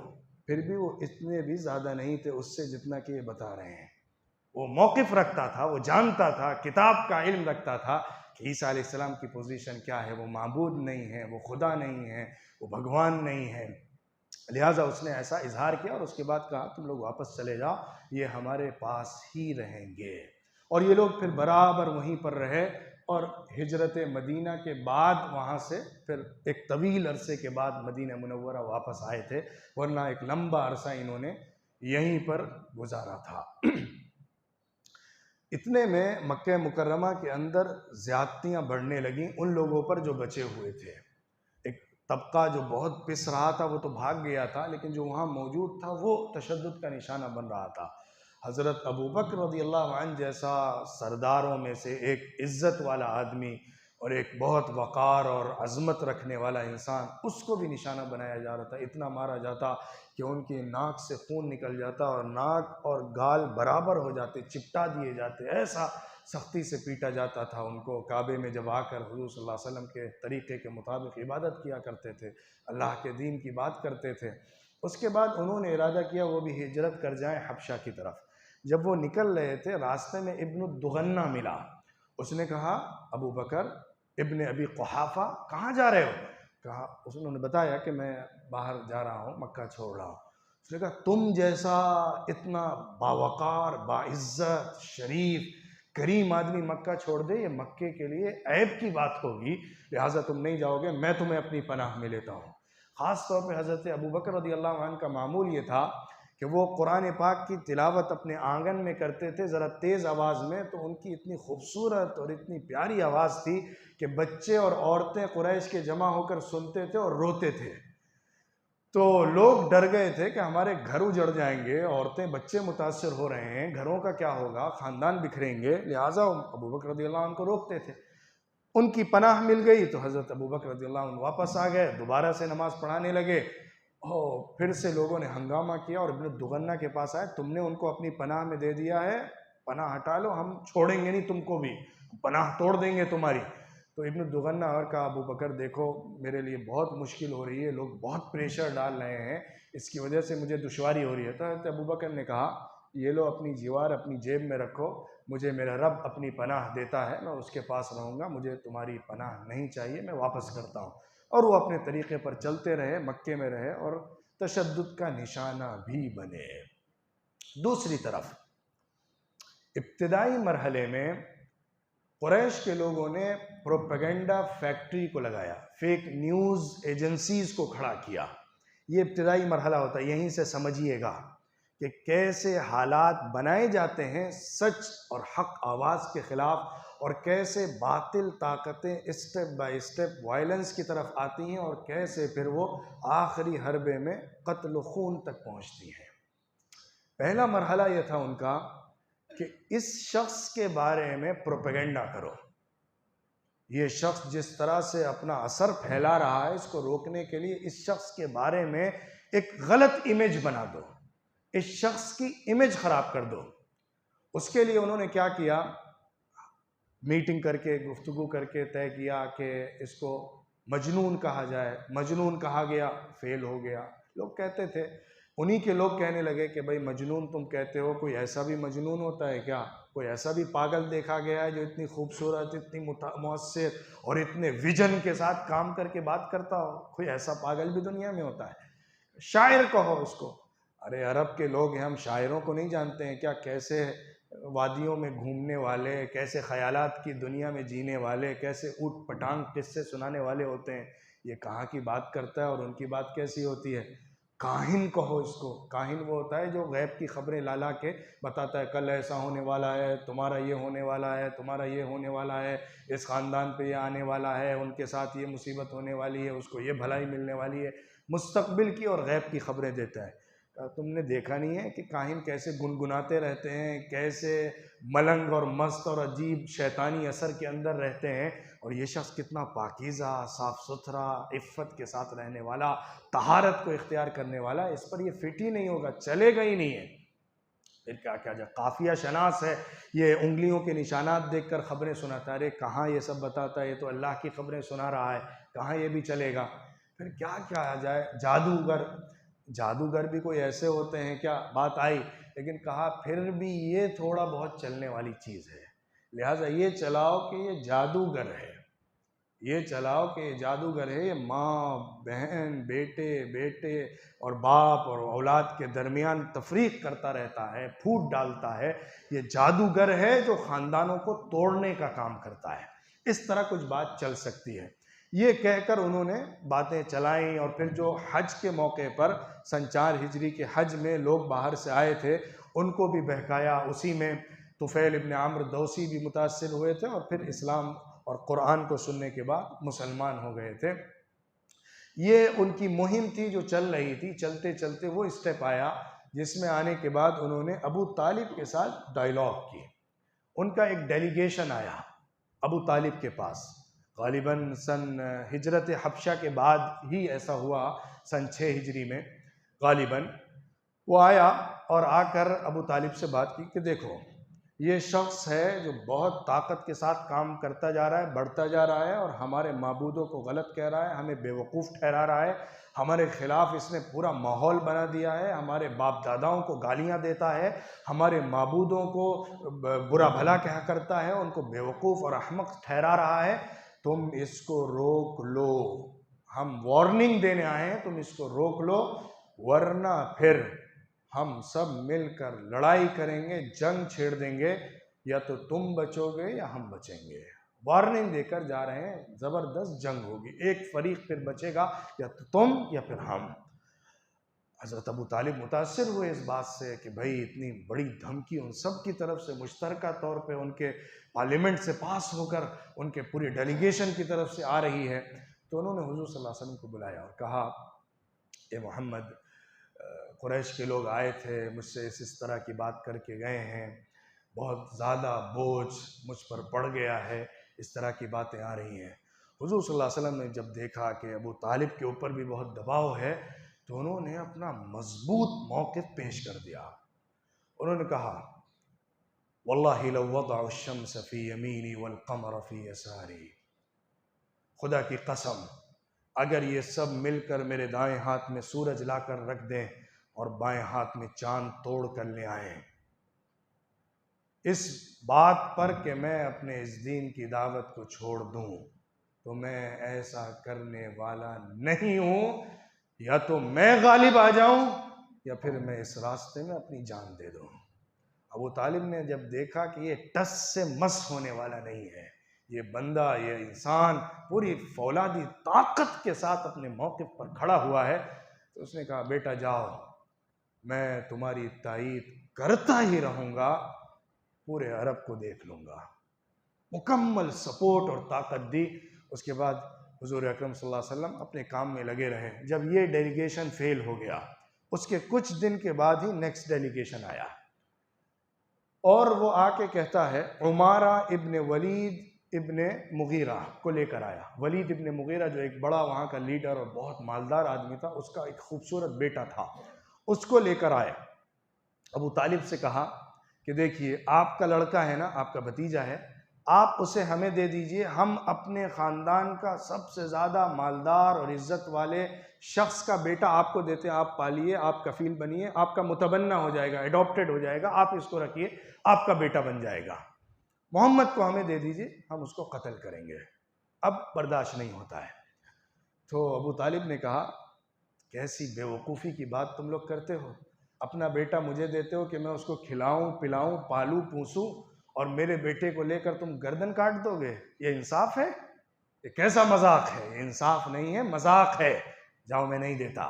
پھر بھی وہ اتنے بھی زیادہ نہیں تھے اس سے جتنا کہ یہ بتا رہے ہیں۔ وہ موقف رکھتا تھا، وہ جانتا تھا، کتاب کا علم رکھتا تھا کہ عیسیٰ علیہ السلام کی پوزیشن کیا ہے، وہ معبود نہیں ہے، وہ خدا نہیں ہے، وہ بھگوان نہیں ہے، لہٰذا اس نے ایسا اظہار کیا اور اس کے بعد کہا تم لوگ واپس چلے جاؤ، یہ ہمارے پاس ہی رہیں گے۔ اور یہ لوگ پھر برابر وہیں پر رہے اور ہجرت مدینہ کے بعد وہاں سے پھر ایک طویل عرصے کے بعد مدینہ منورہ واپس آئے تھے، ورنہ ایک لمبا عرصہ انہوں نے یہیں پر گزارا تھا۔ اتنے میں مکہ مکرمہ کے اندر زیادتیاں بڑھنے لگیں ان لوگوں پر جو بچے ہوئے تھے۔ ایک طبقہ جو بہت پس رہا تھا وہ تو بھاگ گیا تھا، لیکن جو وہاں موجود تھا وہ تشدد کا نشانہ بن رہا تھا۔ حضرت ابوبکر رضی اللہ عنہ جیسا سرداروں میں سے ایک عزت والا آدمی اور ایک بہت وقار اور عظمت رکھنے والا انسان، اس کو بھی نشانہ بنایا جا رہا تھا، اتنا مارا جاتا کہ ان کی ناک سے خون نکل جاتا اور ناک اور گال برابر ہو جاتے، چپٹا دیے جاتے، ایسا سختی سے پیٹا جاتا تھا ان کو۔ کعبے میں جب آ کر حضور صلی اللہ علیہ وسلم کے طریقے کے مطابق عبادت کیا کرتے تھے، اللہ کے دین کی بات کرتے تھے۔ اس کے بعد انہوں نے ارادہ کیا وہ بھی ہجرت کر جائیں حبشہ کی طرف۔ جب وہ نکل رہے تھے راستے میں ابن الدغنہ ملا، اس نے کہا ابو بکر ابن ابی قحافہ کہاں جا رہے ہو؟ کہا، انہوں نے بتایا کہ میں باہر جا رہا ہوں، مکہ چھوڑ رہا ہوں۔ اس نے کہا تم جیسا اتنا باوقار، باعزت، شریف، کریم آدمی مکہ چھوڑ دے، یہ مکے کے لیے عیب کی بات ہوگی، لہٰذا تم نہیں جاؤ گے، میں تمہیں اپنی پناہ میں لیتا ہوں۔ خاص طور پہ حضرت ابوبکر رضی اللہ عنہ کا معمول یہ تھا کہ وہ قرآن پاک کی تلاوت اپنے آنگن میں کرتے تھے ذرا تیز آواز میں، تو ان کی اتنی خوبصورت اور اتنی پیاری آواز تھی کہ بچے اور عورتیں قریش کے جمع ہو کر سنتے تھے اور روتے تھے۔ تو لوگ ڈر گئے تھے کہ ہمارے گھر اجڑ جائیں گے، عورتیں بچے متاثر ہو رہے ہیں، گھروں کا کیا ہوگا، خاندان بکھریں گے، لہٰذا ابوبکر رضی اللہ عنہ کو روکتے تھے۔ ان کی پناہ مل گئی تو حضرت ابوبکر رضی اللہ عنہ واپس آ گئے، دوبارہ سے نماز پڑھانے لگے۔ پھر سے لوگوں نے ہنگامہ کیا اور ابن دغنہ کے پاس آئے، تم نے ان کو اپنی پناہ میں دے دیا ہے، پناہ ہٹا لو، ہم چھوڑیں گے نہیں تم کو بھی، پناہ توڑ دیں گے تمہاری۔ تو ابن دغنہ اور کہا ابوبکر دیکھو میرے لیے بہت مشکل ہو رہی ہے، لوگ بہت پریشر ڈال رہے ہیں، اس کی وجہ سے مجھے دشواری ہو رہی ہے۔ تو حضرت ابوبکر نے کہا یہ لو اپنی جیوار اپنی جیب میں رکھو، مجھے میرا رب اپنی پناہ دیتا ہے، میں اس کے پاس رہوں گا، مجھے تمہاری پناہ نہیں چاہیے، میں واپس کرتا ہوں۔ اور وہ اپنے طریقے پر چلتے رہے، مکے میں رہے اور تشدد کا نشانہ بھی بنے۔ دوسری طرف ابتدائی مرحلے میں قریش کے لوگوں نے پروپیگنڈا فیکٹری کو لگایا، فیک نیوز ایجنسیز کو کھڑا کیا۔ یہ ابتدائی مرحلہ ہوتا ہے، یہیں سے سمجھیے گا کہ کیسے حالات بنائے جاتے ہیں سچ اور حق آواز کے خلاف، اور کیسے باطل طاقتیں اسٹیپ بائی اسٹیپ وائلنس کی طرف آتی ہیں، اور کیسے پھر وہ آخری حربے میں قتل و خون تک پہنچتی ہیں۔ پہلا مرحلہ یہ تھا ان کا کہ اس شخص کے بارے میں پروپیگنڈا کرو، یہ شخص جس طرح سے اپنا اثر پھیلا رہا ہے، اس کو روکنے کے لیے اس شخص کے بارے میں ایک غلط امیج بنا دو، اس شخص کی امیج خراب کر دو۔ اس کے لیے انہوں نے کیا کیا، میٹنگ کر کے گفتگو کر کے طے کیا کہ اس کو مجنون کہا جائے، مجنون کہا گیا، فیل ہو گیا۔ لوگ کہتے تھے، انہی کے لوگ کہنے لگے کہ بھائی مجنون تم کہتے ہو، کوئی ایسا بھی مجنون ہوتا ہے کیا؟ کوئی ایسا بھی پاگل دیکھا گیا ہے جو اتنی خوبصورت، اتنی مؤثر اور اتنے ویژن کے ساتھ کام کر کے بات کرتا ہو؟ کوئی ایسا پاگل بھی دنیا میں ہوتا ہے؟ شاعر کہو اس کو۔ ارے عرب کے لوگ ہیں، ہم شاعروں کو نہیں جانتے ہیں کیا؟ کیسے وادیوں میں گھومنے والے، کیسے خیالات کی دنیا میں جینے والے، کیسے اوٹ پٹانگ قصے سنانے والے ہوتے ہیں، یہ کہاں کی بات کرتا ہے اور ان کی بات کیسی ہوتی ہے؟ کاہن کہو اس کو۔ کاہن وہ ہوتا ہے جو غیب کی خبریں لا لا کے بتاتا ہے، کل ایسا ہونے والا ہے، تمہارا یہ ہونے والا ہے، تمہارا یہ ہونے والا ہے، اس خاندان پہ یہ آنے والا ہے، ان کے ساتھ یہ مصیبت ہونے والی ہے، اس کو یہ بھلائی ملنے والی ہے، مستقبل کی اور غیب کی خبریں دیتا ہے۔ تم نے دیکھا نہیں ہے کہ کاہن کیسے گنگناتے رہتے ہیں، کیسے ملنگ اور مست اور عجیب شیطانی اثر کے اندر رہتے ہیں، اور یہ شخص کتنا پاکیزہ، صاف ستھرا، عفت کے ساتھ رہنے والا، طہارت کو اختیار کرنے والا، اس پر یہ فٹ ہی نہیں ہوگا، چلے گا ہی نہیں ہے۔ پھر کیا کیا جائے، قافیہ شناس ہے، یہ انگلیوں کے نشانات دیکھ کر خبریں سناتا ہے۔ ارے کہاں یہ سب بتاتا ہے، یہ تو اللہ کی خبریں سنا رہا ہے، کہاں یہ بھی چلے گا۔ پھر کیا کیا جائے، جادوگر۔ جادوگر بھی کوئی ایسے ہوتے ہیں کیا؟ بات آئی، لیکن کہا پھر بھی یہ تھوڑا بہت چلنے والی چیز ہے، لہٰذا یہ چلاؤ کہ یہ جادوگر ہے، یہ چلاؤ کہ یہ جادوگر ہے، یہ ماں بہن بیٹے اور باپ اور اولاد کے درمیان تفریق کرتا رہتا ہے، پھوٹ ڈالتا ہے، یہ جادوگر ہے جو خاندانوں کو توڑنے کا کام کرتا ہے۔ اس طرح کچھ بات چل سکتی ہے۔ یہ کہہ کر انہوں نے باتیں چلائیں، اور پھر جو حج کے موقع پر سن 4 ہجری کے حج میں لوگ باہر سے آئے تھے ان کو بھی بہکایا، اسی میں طفیل ابن عمرو دوسی بھی متاثر ہوئے تھے، اور پھر اسلام اور قرآن کو سننے کے بعد مسلمان ہو گئے تھے۔ یہ ان کی مہم تھی جو چل رہی تھی۔ چلتے چلتے وہ اسٹیپ آیا جس میں آنے کے بعد انہوں نے ابو طالب کے ساتھ ڈائیلاگ کی۔ ان کا ایک ڈیلیگیشن آیا ابو طالب کے پاس، غالباً سن ہجرت حبشہ کے بعد ہی ایسا ہوا، سن 6 ہجری میں غالباً۔ وہ آیا اور آ کر ابو طالب سے بات کی کہ دیکھو یہ شخص ہے جو بہت طاقت کے ساتھ کام کرتا جا رہا ہے، بڑھتا جا رہا ہے، اور ہمارے معبودوں کو غلط کہہ رہا ہے، ہمیں بیوقوف ٹھہرا رہا ہے، ہمارے خلاف اس نے پورا ماحول بنا دیا ہے، ہمارے باپ داداؤں کو گالیاں دیتا ہے، ہمارے معبودوں کو برا بھلا کہا کرتا ہے، ان کو بیوقوف اور احمق ٹھہرا رہا ہے، تم اس کو روک لو، ہم وارننگ دینے آئے ہیں، تم اس کو روک لو، ورنہ پھر ہم سب مل کر لڑائی کریں گے، جنگ چھیڑ دیں گے، یا تو تم بچو گے یا ہم بچیں گے۔ وارننگ دے کر جا رہے ہیں زبردست جنگ ہوگی، ایک فریق پھر بچے گا، یا تو تم یا پھر ہم۔ حضرت ابو طالب متاثر ہوئے اس بات سے کہ بھائی اتنی بڑی دھمکی ان سب کی طرف سے مشترکہ طور پہ ان کے پارلیمنٹ سے پاس ہو کر ان کے پوری ڈیلیگیشن کی طرف سے آ رہی ہے، تو انہوں نے حضور صلی اللہ علیہ وسلم کو بلایا اور کہا کہ محمد، قریش کے لوگ آئے تھے، مجھ سے اس طرح کی بات کر کے گئے ہیں، بہت زیادہ بوجھ مجھ پر پڑ گیا ہے، اس طرح کی باتیں آ رہی ہیں۔ حضور صلی اللہ علیہ وسلم نے جب دیکھا کہ ابو طالب کے اوپر بھی بہت دباؤ ہے، تو انہوں نے اپنا مضبوط موقف پیش کر دیا۔ انہوں نے کہا واللہ لو وضع الشمس فی یمینی والقمر فی یساری، خدا کی قسم اگر یہ سب مل کر میرے دائیں ہاتھ میں سورج لا کر رکھ دیں اور بائیں ہاتھ میں چاند توڑ کر لے آئیں، اس بات پر کہ میں اپنے اس دین کی دعوت کو چھوڑ دوں، تو میں ایسا کرنے والا نہیں ہوں، یا تو میں غالب آ جاؤں یا پھر میں اس راستے میں اپنی جان دے دوں۔ ابو طالب نے جب دیکھا کہ یہ ٹس سے مس ہونے والا نہیں ہے، یہ بندہ، یہ انسان پوری فولادی طاقت کے ساتھ اپنے موقف پر کھڑا ہوا ہے، تو اس نے کہا بیٹا جاؤ، میں تمہاری تائید کرتا ہی رہوں گا، پورے عرب کو دیکھ لوں گا۔ مکمل سپورٹ اور طاقت دی۔ اس کے بعد حضور اکرم صلی اللہ علیہ وسلم اپنے کام میں لگے رہے۔ جب یہ ڈیلیگیشن فیل ہو گیا، اس کے کچھ دن کے بعد ہی نیکسٹ ڈیلیگیشن آیا، اور وہ آ کے کہتا ہے عمارہ ابن ولید ابن مغیرہ کو لے کر آیا۔ ولید ابن مغیرہ جو ایک بڑا وہاں کا لیڈر اور بہت مالدار آدمی تھا، اس کا ایک خوبصورت بیٹا تھا، اس کو لے کر آیا۔ ابو طالب سے کہا کہ دیکھیے آپ کا لڑکا ہے نا، آپ کا بھتیجا ہے، آپ اسے ہمیں دے دیجئے، ہم اپنے خاندان کا سب سے زیادہ مالدار اور عزت والے شخص کا بیٹا آپ کو دیتے ہیں، آپ پالیے، آپ کفیل بنیے، آپ کا متبنہ ہو جائے گا، ایڈاپٹیڈ ہو جائے گا، آپ اس کو رکھیے، آپ کا بیٹا بن جائے گا، محمد کو ہمیں دے دیجئے، ہم اس کو قتل کریں گے، اب برداشت نہیں ہوتا ہے۔ تو ابو طالب نے کہا کیسی بے وقوفی کی بات تم لوگ کرتے ہو، اپنا بیٹا مجھے دیتے ہو کہ میں اس کو کھلاؤں پلاؤں پالوں پوسوں، اور میرے بیٹے کو لے کر تم گردن کاٹ دو گے؟ یہ انصاف ہے؟ یہ کیسا مذاق ہے؟ یہ انصاف نہیں ہے، مذاق ہے، جاؤ میں نہیں دیتا۔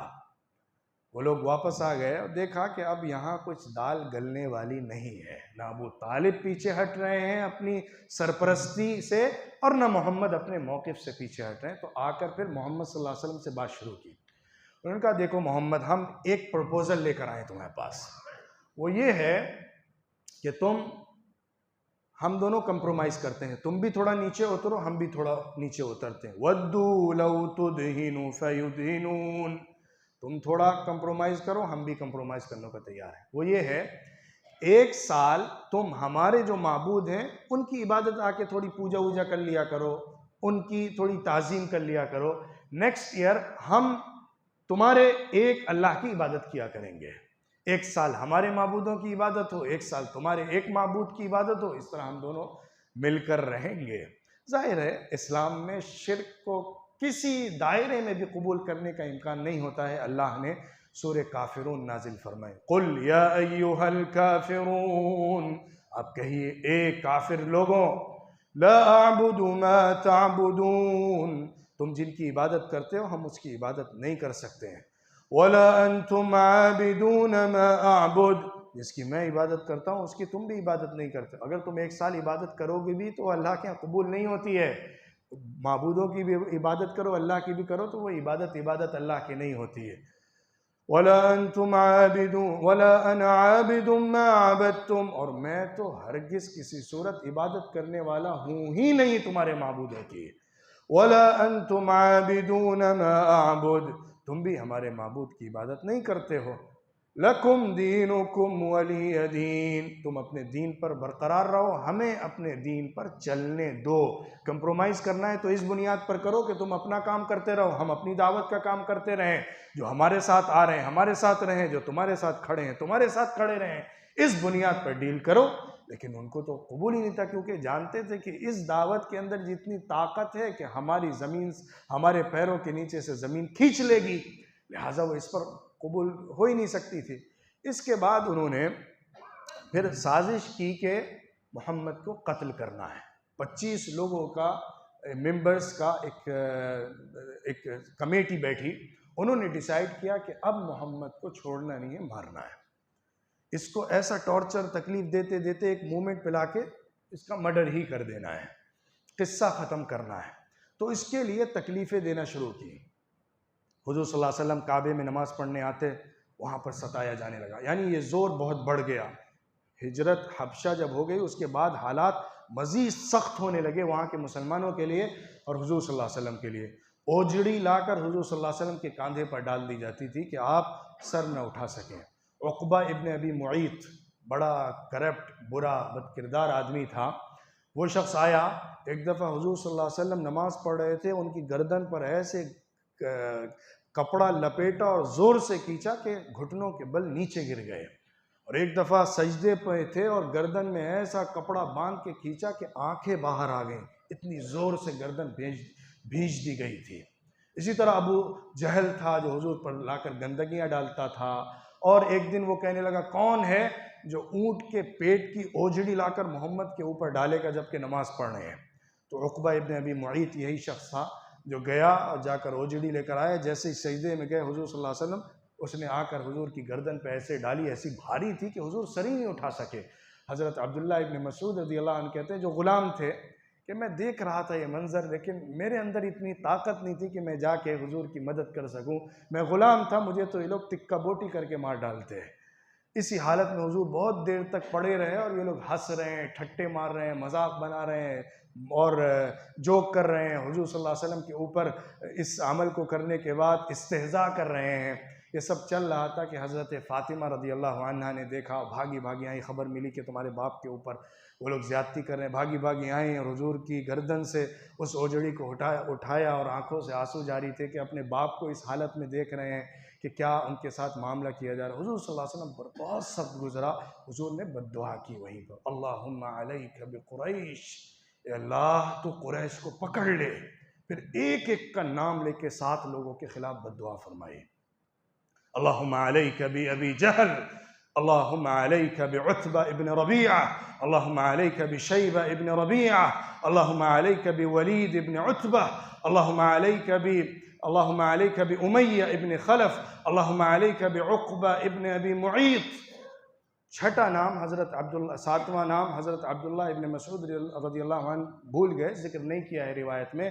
وہ لوگ واپس آ گئے اور دیکھا کہ اب یہاں کچھ دال گلنے والی نہیں ہے، نہ ابو طالب پیچھے ہٹ رہے ہیں اپنی سرپرستی سے، اور نہ محمد اپنے موقف سے پیچھے ہٹ رہے ہیں۔ تو آ کر پھر محمد صلی اللہ علیہ وسلم سے بات شروع کی۔ انہوں نے کہا دیکھو محمد، ہم ایک پروپوزل لے کر آئے تمہارے پاس، وہ یہ ہے کہ ہم دونوں کمپرومائز کرتے ہیں، تم بھی تھوڑا نیچے اترو، ہم بھی تھوڑا نیچے اترتے ہیں۔ وَدُّوا لَوْ تُدْهِنُوا فَيُدْهِنُونَ، تم تھوڑا کمپرومائز کرو، ہم بھی کمپرومائز کرنے کو تیار ہیں۔ وہ یہ ہے ایک سال تم ہمارے جو معبود ہیں ان کی عبادت آ کے تھوڑی پوجا ووجا کر لیا کرو، ان کی تھوڑی تعظیم کر لیا کرو، نیکسٹ ایئر ہم تمہارے ایک اللہ کی عبادت کیا کریں گے، ایک سال ہمارے معبودوں کی عبادت ہو، ایک سال تمہارے ایک معبود کی عبادت ہو، اس طرح ہم دونوں مل کر رہیں گے۔ ظاہر ہے اسلام میں شرک کو کسی دائرے میں بھی قبول کرنے کا امکان نہیں ہوتا ہے۔ اللہ نے سورہ کافرون نازل فرمائے، قُلْ يَا أَيُّهَا الْكَافِرُونَ، آپ کہیے اے کافر لوگوں، لَا أَعْبُدُ مَا تَعْبُدُونَ، تم جن کی عبادت کرتے ہو ہم اس کی عبادت نہیں کر سکتے ہیں، وَلَا أَنْتُمْ عَابِدُونَ مَا أَعْبُدُ، جس کی میں عبادت کرتا ہوں اس کی تم بھی عبادت نہیں کرتے۔ اگر تم ایک سال عبادت کرو گے بھی تو اللہ کے یہاں قبول نہیں ہوتی ہے، معبودوں کی بھی عبادت کرو، اللہ کی بھی کرو، تو وہ عبادت اللہ کی نہیں ہوتی ہے۔ وَلَا أَنْتُمْ عَابِدُونَ وَلَا أَنَا عَابِدٌ مَا عَبَدتُّمْ، اور میں تو ہرگز کسی صورت عبادت کرنے والا ہوں ہی نہیں تمہارے معبودوں کی۔ وَلَا أَنْتُمْ عَابِدُونَ مَا أَعْبُدُ، تم بھی ہمارے معبود کی عبادت نہیں کرتے ہو۔ لَكُمْ دِينُكُمْ وَلِيَ دِينِ، تم اپنے دین پر برقرار رہو، ہمیں اپنے دین پر چلنے دو۔ کمپرومائز کرنا ہے تو اس بنیاد پر کرو کہ تم اپنا کام کرتے رہو، ہم اپنی دعوت کا کام کرتے رہیں، جو ہمارے ساتھ آ رہے ہیں ہمارے ساتھ رہیں، جو تمہارے ساتھ کھڑے ہیں تمہارے ساتھ کھڑے رہیں، اس بنیاد پر ڈیل کرو۔ لیکن ان کو تو قبول ہی نہیں تھا، کیونکہ جانتے تھے کہ اس دعوت کے اندر جتنی طاقت ہے کہ ہماری زمین ہمارے پیروں کے نیچے سے زمین کھینچ لے گی، لہٰذا وہ اس پر قبول ہو ہی نہیں سکتی تھی۔ اس کے بعد انہوں نے پھر سازش کی کہ محمد کو قتل کرنا ہے۔ 25 لوگوں کا ممبرز کا ایک کمیٹی بیٹھی. انہوں نے ڈیسائیڈ کیا کہ اب محمد کو چھوڑنا نہیں ہے، مارنا ہے. اس کو ایسا ٹارچر تکلیف دیتے دیتے ایک مومنٹ پہ لا کے اس کا مرڈر ہی کر دینا ہے، قصہ ختم کرنا ہے. تو اس کے لیے تکلیفیں دینا شروع کی. حضور صلی اللہ علیہ وسلم کعبے میں نماز پڑھنے آتے، وہاں پر ستایا جانے لگا. یعنی یہ زور بہت بڑھ گیا. ہجرت حبشہ جب ہو گئی اس کے بعد حالات مزید سخت ہونے لگے وہاں کے مسلمانوں کے لیے اور حضور صلی اللہ علیہ وسلم کے لیے. اوجڑی لا کر حضور صلی اللہ علیہ وسلم کے کاندھے پر ڈال دی جاتی تھی کہ آپ سر نہ اٹھا سکیں. عقبہ ابن ابی معیط بڑا کرپٹ، برا، بد کردار آدمی تھا. وہ شخص آیا ایک دفعہ، حضور صلی اللہ علیہ وسلم نماز پڑھ رہے تھے، ان کی گردن پر ایسے کپڑا لپیٹا اور زور سے کھینچا کہ گھٹنوں کے بل نیچے گر گئے. اور ایک دفعہ سجدے پہ تھے اور گردن میں ایسا کپڑا باندھ کے کھینچا کہ آنکھیں باہر آ گئیں، اتنی زور سے گردن بھیج دی گئی تھی. اسی طرح ابو جہل تھا جو حضور پر لا کر گندگیاں ڈالتا تھا. اور ایک دن وہ کہنے لگا کون ہے جو اونٹ کے پیٹ کی اوجڑی لا کر محمد کے اوپر ڈالے گا جبکہ نماز پڑھ رہے ہیں. تو عقبہ ابن ابی معیط یہی شخص تھا جو گیا اور جا کر اوجڑی لے کر آیا. جیسے ہی سجدے میں گئے حضور صلی اللہ علیہ وسلم، اس نے آ کر حضور کی گردن پہ ایسے ڈالی، ایسی بھاری تھی کہ حضور سر ہی نہیں اٹھا سکے. حضرت عبداللہ ابن مسعود رضی اللہ عنہ کہتے ہیں جو غلام تھے کہ میں دیکھ رہا تھا یہ منظر، لیکن میرے اندر اتنی طاقت نہیں تھی کہ میں جا کے حضور کی مدد کر سکوں. میں غلام تھا، مجھے تو یہ لوگ ٹکا بوٹی کر کے مار ڈالتے ہیں. اسی حالت میں حضور بہت دیر تک پڑے رہے اور یہ لوگ ہنس رہے ہیں، ٹھٹے مار رہے ہیں، مذاق بنا رہے ہیں اور جوک کر رہے ہیں. حضور صلی اللہ علیہ وسلم کے اوپر اس عمل کو کرنے کے بعد استہزاء کر رہے ہیں. یہ سب چل رہا تھا کہ حضرت فاطمہ رضی اللہ عنہا نے دیکھا، بھاگی بھاگی آئی، خبر ملی کہ تمہارے باپ کے اوپر وہ لوگ زیادتی کر رہے ہیں. بھاگی بھاگی آئیں اور حضور کی گردن سے اس اوجڑی کو اٹھایا اور آنکھوں سے آنسو جاری تھے کہ اپنے باپ کو اس حالت میں دیکھ رہے ہیں کہ کیا ان کے ساتھ معاملہ کیا جا رہا ہے. حضور صلی اللہ علیہ وسلم پر بہت سخت گزرا. حضور نے بد دعا کی وہیں پر، اللہم علیک بقریش، اے اللہ تو قریش کو پکڑ لے. پھر ایک ایک کا نام لے کے 7 لوگوں کے خلاف بد دعا فرمائی. اللہم علیک بأبی جہل، اللہم علیک بعتبہ ابن ربیعہ، اللہم علیک بشیبہ ابن ربیعہ، اللہم علیک بولید ابن عتبہ، اللہم علیک بأمیہ ابن خلف، اللہم علیک بعقبہ ابن ابی معیط. 6واں نام حضرت عبداللہ، 7واں نام حضرت عبداللہ ابن مسعود رضی اللہ عنہ بھول گئے، ذکر نہیں کیا ہے روایت میں.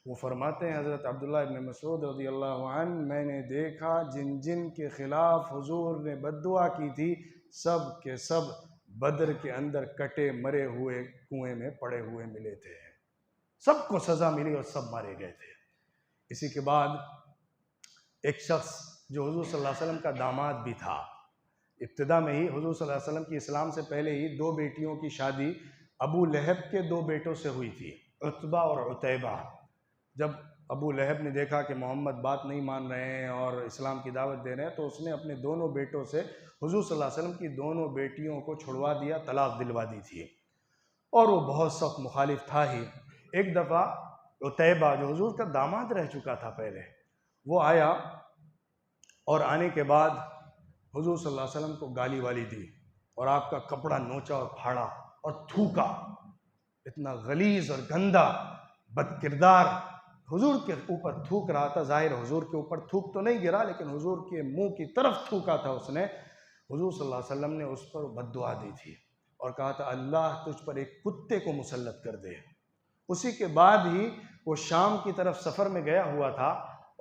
وہ فرماتے ہیں حضرت عبداللہ ابن مسعود رضی اللہ عنہ، میں نے دیکھا جن جن کے خلاف حضور نے بد دعا کی تھی سب کے سب بدر کے اندر کٹے مرے ہوئے کنویں میں پڑے ہوئے ملے تھے. سب کو سزا ملی اور سب مارے گئے تھے. اسی کے بعد ایک شخص جو حضور صلی اللہ علیہ وسلم کا داماد بھی تھا، ابتدا میں ہی حضور صلی اللہ علیہ وسلم کی اسلام سے پہلے ہی 2 بیٹیوں کی شادی ابو لہب کے 2 بیٹوں سے ہوئی تھی، عتبہ اور عتیبہ. جب ابو لہب نے دیکھا کہ محمد بات نہیں مان رہے ہیں اور اسلام کی دعوت دے رہے ہیں تو اس نے اپنے دونوں بیٹوں سے حضور صلی اللہ علیہ وسلم کی دونوں بیٹیوں کو چھڑوا دیا، طلاق دلوا دی تھی. اور وہ بہت سخت مخالف تھا ہی. ایک دفعہ عتیبہ جو حضور کا داماد رہ چکا تھا پہلے، وہ آیا اور آنے کے بعد حضور صلی اللہ علیہ وسلم کو گالی والی دی اور آپ کا کپڑا نوچا اور پھاڑا اور تھوکا. اتنا غلیظ اور گندا بد کردار حضور کے اوپر تھوک رہا تھا. ظاہر حضور کے اوپر تھوک تو نہیں گرا لیکن حضور کے منہ کی طرف تھوکا تھا اس نے. حضور صلی اللہ علیہ وسلم نے اس پر بد دعا دی تھی اور کہا تھا اللہ تجھ پر ایک کتے کو مسلط کر دے. اسی کے بعد ہی وہ شام کی طرف سفر میں گیا ہوا تھا.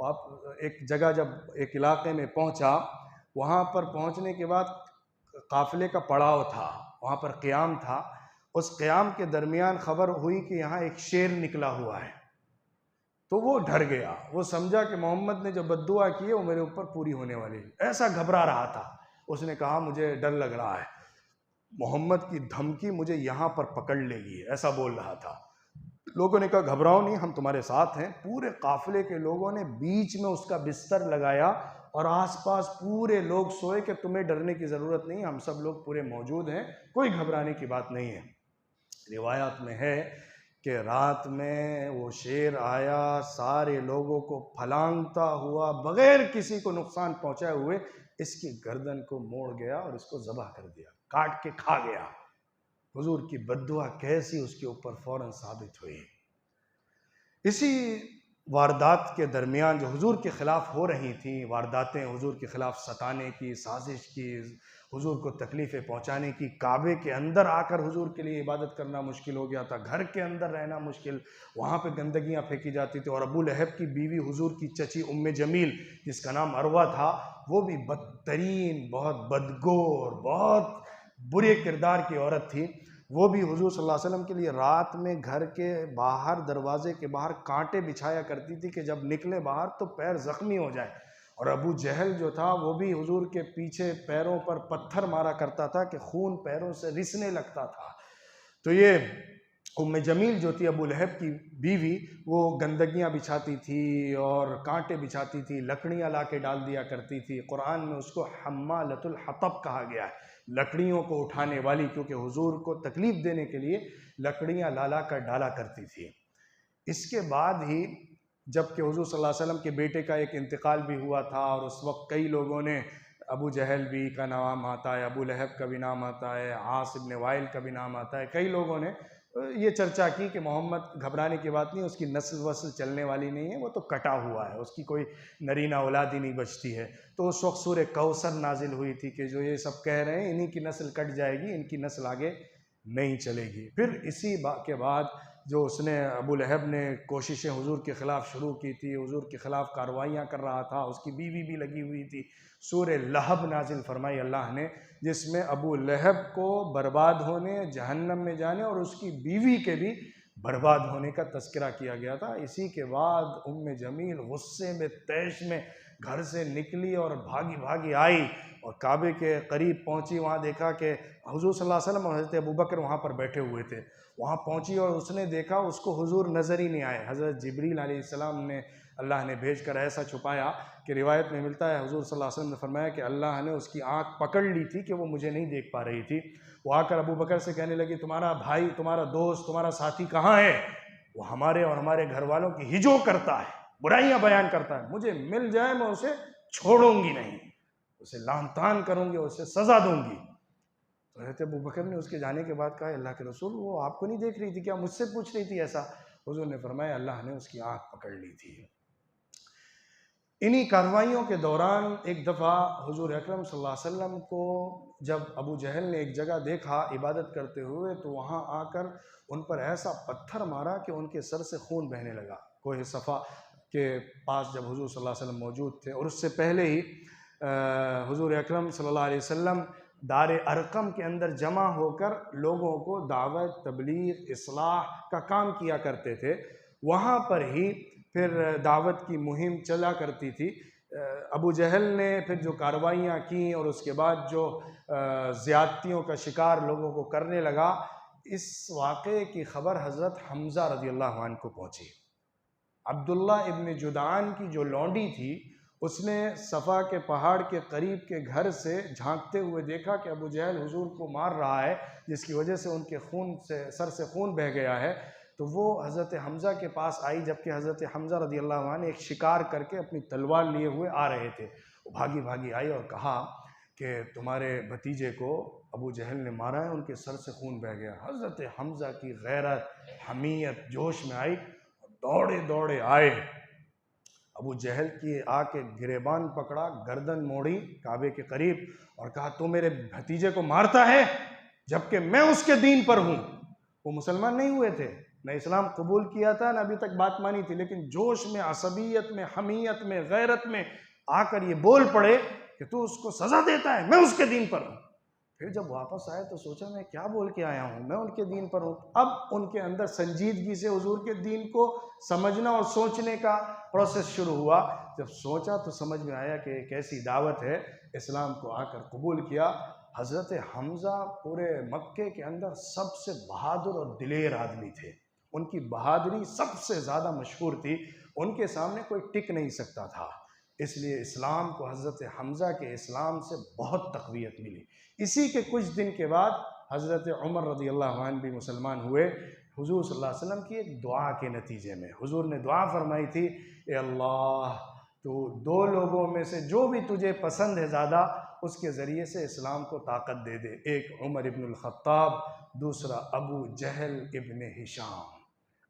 آپ ایک جگہ جب ایک علاقے میں پہنچا، وہاں پر پہنچنے کے بعد قافلے کا پڑاؤ تھا، وہاں پر قیام تھا. اس قیام کے درمیان خبر ہوئی کہ یہاں ایک شیر نکلا ہوا ہے. تو وہ ڈر گیا، وہ سمجھا کہ محمد نے جو بد دعا کی ہے وہ میرے اوپر پوری ہونے والی ہے. ایسا گھبرا رہا تھا. اس نے کہا مجھے ڈر لگ رہا ہے، محمد کی دھمکی مجھے یہاں پر پکڑ لے گی، ایسا بول رہا تھا. لوگوں نے کہا گھبراؤ نہیں، ہم تمہارے ساتھ ہیں. پورے قافلے کے لوگوں نے بیچ میں اس کا بستر لگایا اور آس پاس پورے لوگ سوئے کہ تمہیں ڈرنے کی ضرورت نہیں، ہم سب لوگ پورے موجود ہیں، کوئی گھبرانے کی بات نہیں ہے. روایات میں ہے کہ رات میں وہ شیر آیا، سارے لوگوں کو پھلانگتا ہوا بغیر کسی کو نقصان پہنچائے ہوئے اس کی گردن کو موڑ گیا اور اس کو ذبح کر دیا، کاٹ کے کھا گیا. حضور کی بددعا کیسی اس کے اوپر فوراً ثابت ہوئی۔ اسی واردات کے درمیان جو حضور کے خلاف ہو رہی تھیں، وارداتیں حضور کے خلاف ستانے کی، سازش کی، حضور کو تکلیفیں پہنچانے کی، کعبے کے اندر آ کر حضور کے لیے عبادت کرنا مشکل ہو گیا تھا، گھر کے اندر رہنا مشکل، وہاں پہ گندگیاں پھینکی جاتی تھی، اور ابو لہب کی بیوی حضور کی چچی ام جمیل جس کا نام عروہ تھا، وہ بھی بدترین، بہت بدگو اور بہت برے کردار کی عورت تھی۔ وہ بھی حضور صلی اللہ علیہ وسلم کے لیے رات میں گھر کے باہر، دروازے کے باہر کانٹے بچھایا کرتی تھی کہ جب نکلے باہر تو پیر زخمی ہو جائے، اور ابو جہل جو تھا وہ بھی حضور کے پیچھے پیروں پر پتھر مارا کرتا تھا کہ خون پیروں سے رسنے لگتا تھا۔ تو یہ ام جمیل جو تھی ابو لہب کی بیوی، وہ گندگیاں بچھاتی تھی اور کانٹے بچھاتی تھی، لکڑیاں لا کے ڈال دیا کرتی تھی۔ قرآن میں اس کو حمالۃ الحطب کہا گیا ہے، لکڑیوں کو اٹھانے والی، کیونکہ حضور کو تکلیف دینے کے لیے لکڑیاں لا کر ڈالا کرتی تھی۔ اس کے بعد ہی جب کہ حضور صلی اللہ علیہ وسلم کے بیٹے کا ایک انتقال بھی ہوا تھا، اور اس وقت کئی لوگوں نے، ابو جہل بھی کا نام آتا ہے، ابو لہب کا بھی نام آتا ہے، عاص ابن وائل کا بھی نام آتا ہے، کئی لوگوں نے یہ چرچا کی کہ محمد گھبرانے کی بات نہیں، اس کی نسل وسل چلنے والی نہیں ہے، وہ تو کٹا ہوا ہے، اس کی کوئی نرینہ اولاد ہی نہیں بچتی ہے۔ تو اس وقت سورہ کوثر نازل ہوئی تھی کہ جو یہ سب کہہ رہے ہیں انہی کی نسل کٹ جائے گی، ان کی نسل آگے نہیں چلے گی۔ پھر اسی کے بعد جو اس نے، ابو لہب نے کوششیں حضور کے خلاف شروع کی تھی، حضور کے خلاف کارروائیاں کر رہا تھا، اس کی بیوی بھی لگی ہوئی تھی، سورہ لہب نازل فرمائی اللہ نے، جس میں ابو لہب کو برباد ہونے، جہنم میں جانے، اور اس کی بیوی کے بھی برباد ہونے کا تذکرہ کیا گیا تھا۔ اسی کے بعد ام جمیل غصے میں، طیش میں گھر سے نکلی اور بھاگی بھاگی آئی اور کعبے کے قریب پہنچی۔ وہاں دیکھا کہ حضور صلی اللہ علیہ وسلم اور حضرت ابوبکر وہاں پر بیٹھے ہوئے تھے۔ وہاں پہنچی اور اس نے دیکھا اس کو حضور نظر ہی نہیں آئے۔ حضرت جبریل علیہ السلام نے اللہ نے بھیج کر ایسا چھپایا کہ روایت میں ملتا ہے حضور صلی اللہ علیہ وسلم نے فرمایا کہ اللہ نے اس کی آنکھ پکڑ لی تھی کہ وہ مجھے نہیں دیکھ پا رہی تھی۔ وہ آ کر ابوبکر سے کہنے لگی تمہارا بھائی، تمہارا دوست، تمہارا ساتھی کہاں ہے؟ وہ ہمارے اور ہمارے گھر والوں کی ہجو کرتا ہے، برائیاں بیان کرتا ہے، مجھے مل جائے میں اسے چھوڑوں گی نہیں، اسے لعن طعن کروں گی، اسے سزا دوں گی۔ تو حضرت ابوبکر نے اس کے جانے کے بعد کہا اللہ کے رسول وہ آپ کو نہیں دیکھ رہی تھی کیا، مجھ سے پوچھ رہی تھی ایسا؟ حضور نے فرمایا اللہ نے اس کی آنکھ پکڑ لی تھی۔ انہی کارروائیوں کے دوران ایک دفعہ حضور اکرم صلی اللہ علیہ وسلم کو جب ابو جہل نے ایک جگہ دیکھا عبادت کرتے ہوئے، تو وہاں آ کر ان پر ایسا پتھر مارا کہ ان کے سر سے خون بہنے لگا۔ کوہ صفا کے پاس جب حضور صلی اللہ علیہ وسلم موجود تھے، اور اس سے پہلے ہی حضور اکرم صلی اللہ علیہ وسلم دار ارقم کے اندر جمع ہو کر لوگوں کو دعوت، تبلیغ، اصلاح کا کام کیا کرتے تھے۔ وہاں پر ہی پھر دعوت کی مہم چلا کرتی تھی۔ ابو جہل نے پھر جو کارروائیاں کیں اور اس کے بعد جو زیادتیوں کا شکار لوگوں کو کرنے لگا، اس واقعے کی خبر حضرت حمزہ رضی اللہ عنہ کو پہنچی۔ عبداللہ ابن جدعان کی جو لونڈی تھی، اس نے صفا کے پہاڑ کے قریب کے گھر سے جھانکتے ہوئے دیکھا کہ ابو جہل حضور کو مار رہا ہے، جس کی وجہ سے ان کے خون سے، سر سے خون بہہ گیا ہے۔ تو وہ حضرت حمزہ کے پاس آئی، جبکہ حضرت حمزہ رضی اللہ عنہ ایک شکار کر کے اپنی تلوار لیے ہوئے آ رہے تھے۔ وہ بھاگی بھاگی آئی اور کہا کہ تمہارے بھتیجے کو ابو جہل نے مارا ہے، ان کے سر سے خون بہہ گیا۔ حضرت حمزہ کی غیرت، حمیت جوش میں آئی، دوڑے دوڑے آئے، ابو جہل کی آ کے گریبان پکڑا، گردن موڑی کعبے کے قریب اور کہا تو میرے بھتیجے کو مارتا ہے جبکہ میں اس کے دین پر ہوں۔ وہ مسلمان نہیں ہوئے تھے، نہ اسلام قبول کیا تھا، نہ ابھی تک بات مانی تھی، لیکن جوش میں، عصبیت میں، حمیت میں، غیرت میں آ کر یہ بول پڑے کہ تو اس کو سزا دیتا ہے، میں اس کے دین پر ہوں۔ پھر جب واپس آئے تو سوچا میں کیا بول کے آیا ہوں، میں ان کے دین پر ہوں۔ اب ان کے اندر سنجیدگی سے حضور کے دین کو سمجھنا اور سوچنے کا پروسیس شروع ہوا۔ جب سوچا تو سمجھ میں آیا کہ ایک ایسی دعوت ہے، اسلام کو آ کر قبول کیا۔ حضرت حمزہ پورے مکے کے اندر سب سے بہادر اور دلیر آدمی تھے، ان کی بہادری سب سے زیادہ مشہور تھی، ان کے سامنے کوئی ٹک نہیں سکتا تھا۔ اس لیے اسلام کو حضرت حمزہ کے اسلام سے بہت تقویت ملی۔ اسی کے کچھ دن کے بعد حضرت عمر رضی اللہ عنہ بھی مسلمان ہوئے، حضور صلی اللہ علیہ وسلم کی ایک دعا کے نتیجے میں۔ حضور نے دعا فرمائی تھی، اے اللہ تو دو لوگوں میں سے جو بھی تجھے پسند ہے زیادہ، اس کے ذریعے سے اسلام کو طاقت دے دے۔ ایک عمر ابن الخطاب، دوسرا ابو جہل ابن ہشام۔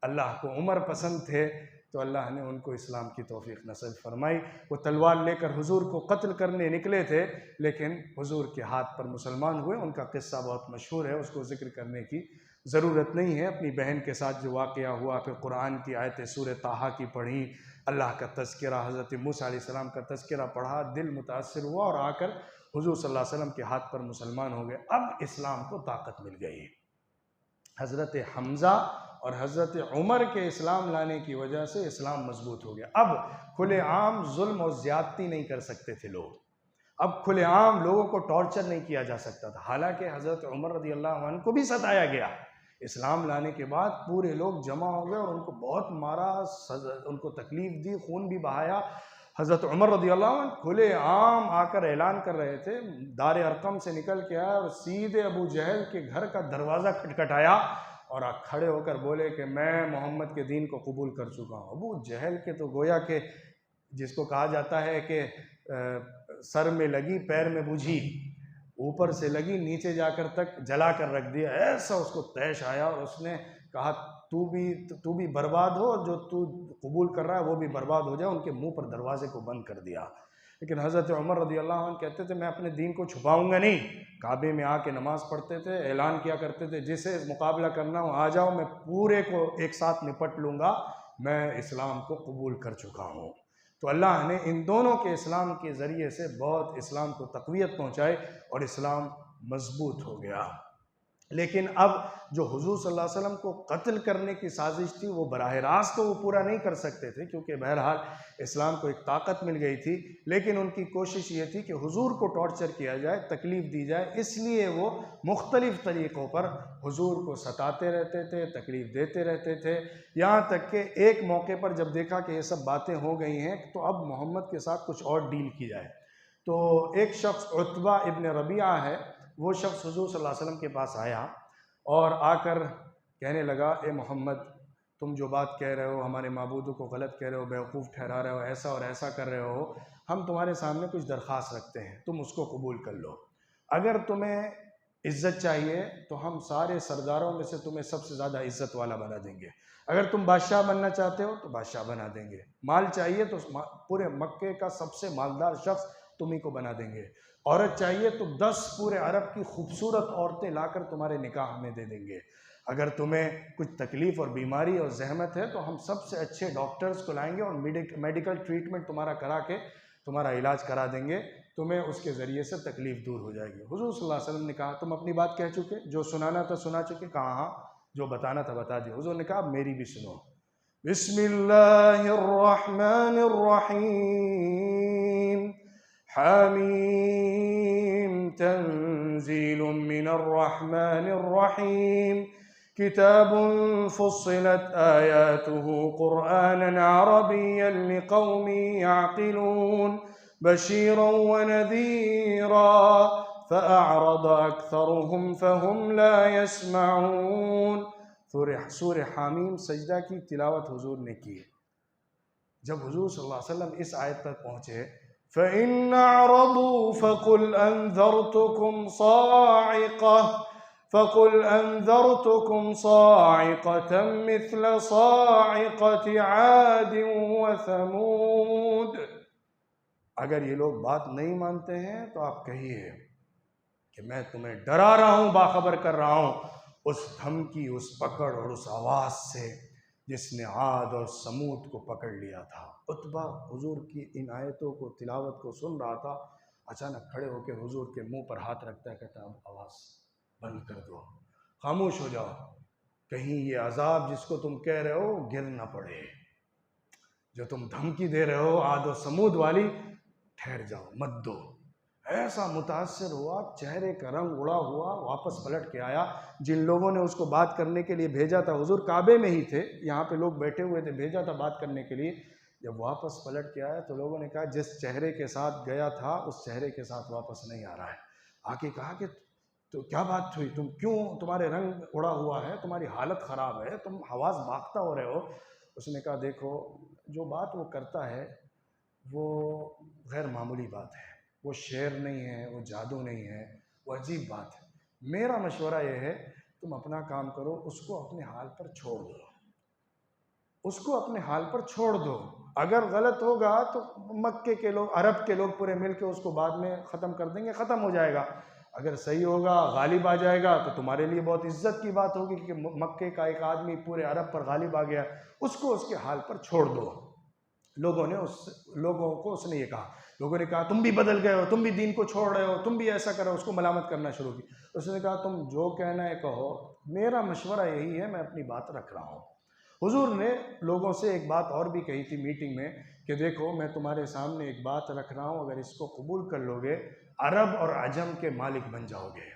اللہ کو عمر پسند تھے تو اللہ نے ان کو اسلام کی توفیق نصیب فرمائی۔ وہ تلوار لے کر حضور کو قتل کرنے نکلے تھے، لیکن حضور کے ہاتھ پر مسلمان ہوئے۔ ان کا قصہ بہت مشہور ہے، اس کو ذکر کرنے کی ضرورت نہیں ہے۔ اپنی بہن کے ساتھ جو واقعہ ہوا، پھر قرآن کی آیتیں سورہ طٰہٰ کی پڑھی، اللہ کا تذکرہ، حضرت موسیٰ علیہ السلام کا تذکرہ پڑھا، دل متاثر ہوا اور آ کر حضور صلی اللہ علیہ وسلم کے ہاتھ پر مسلمان ہو گئے۔ اب اسلام کو طاقت مل گئی۔ حضرت حمزہ اور حضرت عمر کے اسلام لانے کی وجہ سے اسلام مضبوط ہو گیا۔ اب کھلے عام ظلم اور زیادتی نہیں کر سکتے تھے لوگ، اب کھلے عام لوگوں کو ٹارچر نہیں کیا جا سکتا تھا۔ حالانکہ حضرت عمر رضی اللہ عنہ کو بھی ستایا گیا، اسلام لانے کے بعد پورے لوگ جمع ہو گئے اور ان کو بہت مارا، ان کو تکلیف دی، خون بھی بہایا۔ حضرت عمر رضی اللہ عنہ کھلے عام آ کر اعلان کر رہے تھے، دار ارقم سے نکل کے آیا اور سیدھے ابو جہل کے گھر کا دروازہ کھٹکھٹایا اور کھڑے ہو کر بولے کہ میں محمد کے دین کو قبول کر چکا ہوں۔ ابو جہل کے تو گویا کہ جس کو کہا جاتا ہے کہ سر میں لگی پیر میں بجھی، اوپر سے لگی نیچے جا کر تک جلا کر رکھ دیا، ایسا اس کو طیش آیا اور اس نے کہا تو بھی برباد ہو، جو تو قبول کر رہا ہے وہ بھی برباد ہو جائے۔ ان کے منہ پر دروازے کو بند کر دیا۔ لیکن حضرت عمر رضی اللہ عنہ کہتے تھے میں اپنے دین کو چھپاؤں گا نہیں۔ کعبے میں آ کے نماز پڑھتے تھے، اعلان کیا کرتے تھے جسے مقابلہ کرنا ہو آ جاؤ، میں پورے کو ایک ساتھ نپٹ لوں گا، میں اسلام کو قبول کر چکا ہوں۔ تو اللہ نے ان دونوں کے اسلام کے ذریعے سے بہت اسلام کو تقویت پہنچائی اور اسلام مضبوط ہو گیا۔ لیکن اب جو حضور صلی اللہ علیہ وسلم کو قتل کرنے کی سازش تھی وہ براہ راست تو وہ پورا نہیں کر سکتے تھے، کیونکہ بہرحال اسلام کو ایک طاقت مل گئی تھی، لیکن ان کی کوشش یہ تھی کہ حضور کو ٹارچر کیا جائے، تکلیف دی جائے، اس لیے وہ مختلف طریقوں پر حضور کو ستاتے رہتے تھے، تکلیف دیتے رہتے تھے، یہاں تک کہ ایک موقع پر جب دیکھا کہ یہ سب باتیں ہو گئی ہیں تو اب محمد کے ساتھ کچھ اور ڈیل کی جائے۔ تو ایک شخص عتبہ ابن ربیعہ ہے، وہ شخص حضور صلی اللہ علیہ وسلم کے پاس آیا اور آ کر کہنے لگا اے محمد، تم جو بات کہہ رہے ہو ہمارے معبودوں کو غلط کہہ رہے ہو، بیوقوف ٹھہرا رہے ہو، ایسا اور ایسا کر رہے ہو، ہم تمہارے سامنے کچھ درخواست رکھتے ہیں، تم اس کو قبول کر لو۔ اگر تمہیں عزت چاہیے تو ہم سارے سرداروں میں سے تمہیں سب سے زیادہ عزت والا بنا دیں گے، اگر تم بادشاہ بننا چاہتے ہو تو بادشاہ بنا دیں گے، مال چاہیے تو پورے مکے کا سب سے مالدار شخص تمہیں کو بنا دیں گے، عورت چاہیے تو 10 پورے عرب کی خوبصورت عورتیں لا کر تمہارے نکاح میں دے دیں گے، اگر تمہیں کچھ تکلیف اور بیماری اور زحمت ہے تو ہم سب سے اچھے ڈاکٹرز کو لائیں گے اور میڈیکل ٹریٹمنٹ تمہارا کرا کے تمہارا علاج کرا دیں گے، تمہیں اس کے ذریعے سے تکلیف دور ہو جائے گی۔ حضور صلی اللہ علیہ وسلم نے کہا تم اپنی بات کہہ چکے، جو سنانا تھا سنا چکے، کہا ہاں جو بتانا تھا بتا دیا۔ حضور نے کہا میری بھی سنو۔ بسم اللہ الرحمن الرحیم، حامیم تنزیل من الرحمن الرحیم، کتاب فصلت آیاته قرآنا عربیا لقوم یعقلون بشیرا ونذیرا فأعرض أكثرهم فهم لا يسمعون۔ سورہ حامیم سجدہ کی تلاوت حضور نے کی۔ جب حضور صلی اللہ علیہ وسلم اس آیت تک پہنچے فَإِنْ أَعْرَضُوا فَقُلْ أَنذَرْتُكُمْ صَاعِقَةً مِثْلَ صَاعِقَةِ عَادٍ وَثَمُودَ۔ اگر یہ لوگ بات نہیں مانتے ہیں تو آپ کہیے کہ میں تمہیں ڈرا رہا ہوں، باخبر کر رہا ہوں اس دھمکی، اس پکڑ اور اس آواز سے جس نے عاد اور سمود کو پکڑ لیا تھا۔ عتبہ حضور کی ان آیتوں کو، تلاوت کو سن رہا تھا، اچانک کھڑے ہو کے حضور کے منہ پر ہاتھ رکھتا ہے، کہتا اب آواز بند کر دو، خاموش ہو جاؤ، کہیں یہ عذاب جس کو تم کہہ رہے ہو گر نہ پڑے، جو تم دھمکی دے رہے ہو عاد و سمود والی، ٹھہر جاؤ، مت دو۔ ایسا متاثر ہوا، چہرے کا رنگ اڑا ہوا، واپس پلٹ کے آیا۔ جن لوگوں نے اس کو بات کرنے کے لیے بھیجا تھا، حضور کعبے میں ہی تھے، یہاں پہ لوگ بیٹھے ہوئے تھے، بھیجا تھا بات کرنے کے لیے، جب واپس پلٹ کے آیا تو لوگوں نے کہا جس چہرے کے ساتھ گیا تھا اس چہرے کے ساتھ واپس نہیں آ رہا ہے۔ آ کے کہا کہ تو کیا بات ہوئی، تم کیوں، تمہارے رنگ اڑا ہوا ہے، تمہاری حالت خراب ہے، تم حواس باختہ ہو رہے ہو۔ اس نے کہا دیکھو جو بات وہ کرتا ہے وہ غیر معمولی بات ہے، وہ شعر نہیں ہے، وہ جادو نہیں ہے، وہ عجیب بات ہے۔ میرا مشورہ یہ ہے تم اپنا کام کرو، اس کو اپنے حال پر چھوڑ دو، اس کو اپنے حال پر چھوڑ دو۔ اگر غلط ہوگا تو مکے کے لوگ، عرب کے لوگ پورے مل کے اس کو بعد میں ختم کر دیں گے، ختم ہو جائے گا۔ اگر صحیح ہوگا، غالب آ جائے گا تو تمہارے لیے بہت عزت کی بات ہوگی کہ مکے کا ایک آدمی پورے عرب پر غالب آ گیا، اس کو اس کے حال پر چھوڑ دو۔ لوگوں کو اس نے یہ کہا، لوگوں نے کہا تم بھی بدل گئے ہو، تم بھی دین کو چھوڑ رہے ہو، تم بھی ایسا کرو، اس کو ملامت کرنا شروع کی۔ اس نے کہا تم جو کہنا ہے کہو، میرا مشورہ یہی ہے، میں اپنی بات رکھ رہا ہوں۔ حضور نے لوگوں سے ایک بات اور بھی کہی تھی میٹنگ میں کہ دیکھو میں تمہارے سامنے ایک بات رکھ رہا ہوں، اگر اس کو قبول کر لو گے عرب اور عجم کے مالک بن جاؤ گے۔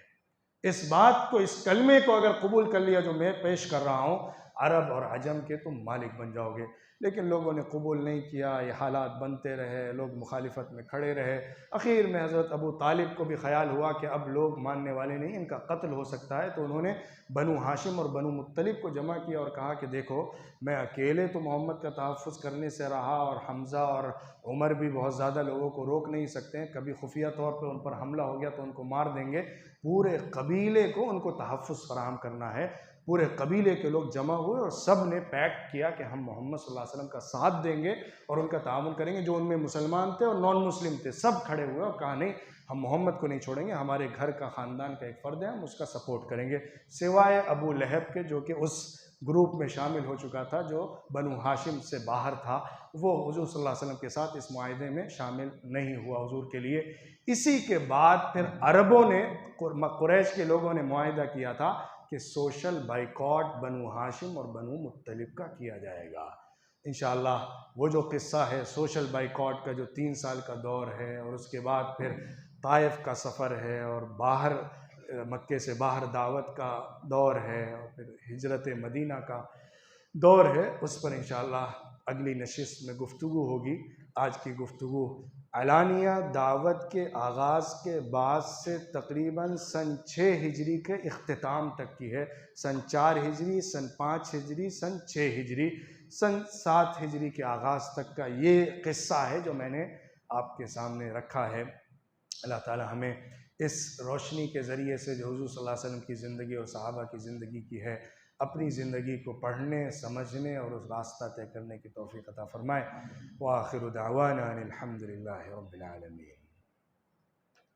اس بات کو، اس کلمے کو اگر قبول کر لیا جو میں پیش کر رہا ہوں، عرب اور عجم کے تم مالک بن جاؤ گے۔ لیکن لوگوں نے قبول نہیں کیا، یہ حالات بنتے رہے، لوگ مخالفت میں کھڑے رہے۔ اخیر میں حضرت ابو طالب کو بھی خیال ہوا کہ اب لوگ ماننے والے نہیں، ان کا قتل ہو سکتا ہے، تو انہوں نے بنو ہاشم اور بنو مطلب کو جمع کیا اور کہا کہ دیکھو میں اکیلے تو محمد کا تحفظ کرنے سے رہا، اور حمزہ اور عمر بھی بہت زیادہ لوگوں کو روک نہیں سکتے ہیں، کبھی خفیہ طور پہ ان پر حملہ ہو گیا تو ان کو مار دیں گے، پورے قبیلے کو ان کو تحفظ فراہم کرنا ہے۔ پورے قبیلے کے لوگ جمع ہوئے اور سب نے پیکٹ کیا کہ ہم محمد صلی اللہ علیہ وسلم کا ساتھ دیں گے اور ان کا تعاون کریں گے۔ جو ان میں مسلمان تھے اور نان مسلم تھے سب کھڑے ہوئے اور کہا نہیں، ہم محمد کو نہیں چھوڑیں گے، ہمارے گھر کا، خاندان کا ایک فرد ہے، ہم اس کا سپورٹ کریں گے، سوائے ابو لہب کے جو کہ اس گروپ میں شامل ہو چکا تھا، جو بنو ہاشم سے باہر تھا، وہ حضور صلی اللہ علیہ وسلم کے ساتھ اس معاہدے میں شامل نہیں ہوا حضور کے لیے۔ اسی کے بعد پھر عربوں نے، قریش کے لوگوں نے معاہدہ کیا تھا کہ سوشل بائیکاٹ بنو ہاشم اور بنو مطلب کا کیا جائے گا۔ انشاءاللہ وہ جو قصہ ہے سوشل بائیکاٹ کا، جو 3 سال کا دور ہے، اور اس کے بعد پھر طائف کا سفر ہے، اور باہر مکے سے باہر دعوت کا دور ہے، اور پھر ہجرت مدینہ کا دور ہے، اس پر انشاءاللہ اگلی نشست میں گفتگو ہوگی۔ آج کی گفتگو اعلانیہ دعوت کے آغاز کے بعد سے تقریباً سن 6 ہجری کے اختتام تک کی ہے۔ سن 4 ہجری، سن 5 ہجری، سن 6 ہجری، سن 7 ہجری کے آغاز تک کا یہ قصہ ہے جو میں نے آپ کے سامنے رکھا ہے۔ اللہ تعالی ہمیں اس روشنی کے ذریعے سے جو حضور صلی اللہ علیہ وسلم کی زندگی اور صحابہ کی زندگی کی ہے، اپنی زندگی کو پڑھنے، سمجھنے اور اس راستہ طے کرنے کی توفیق عطا فرمائے۔ وآخر دعوانا ان الحمد للہ رب العالمین۔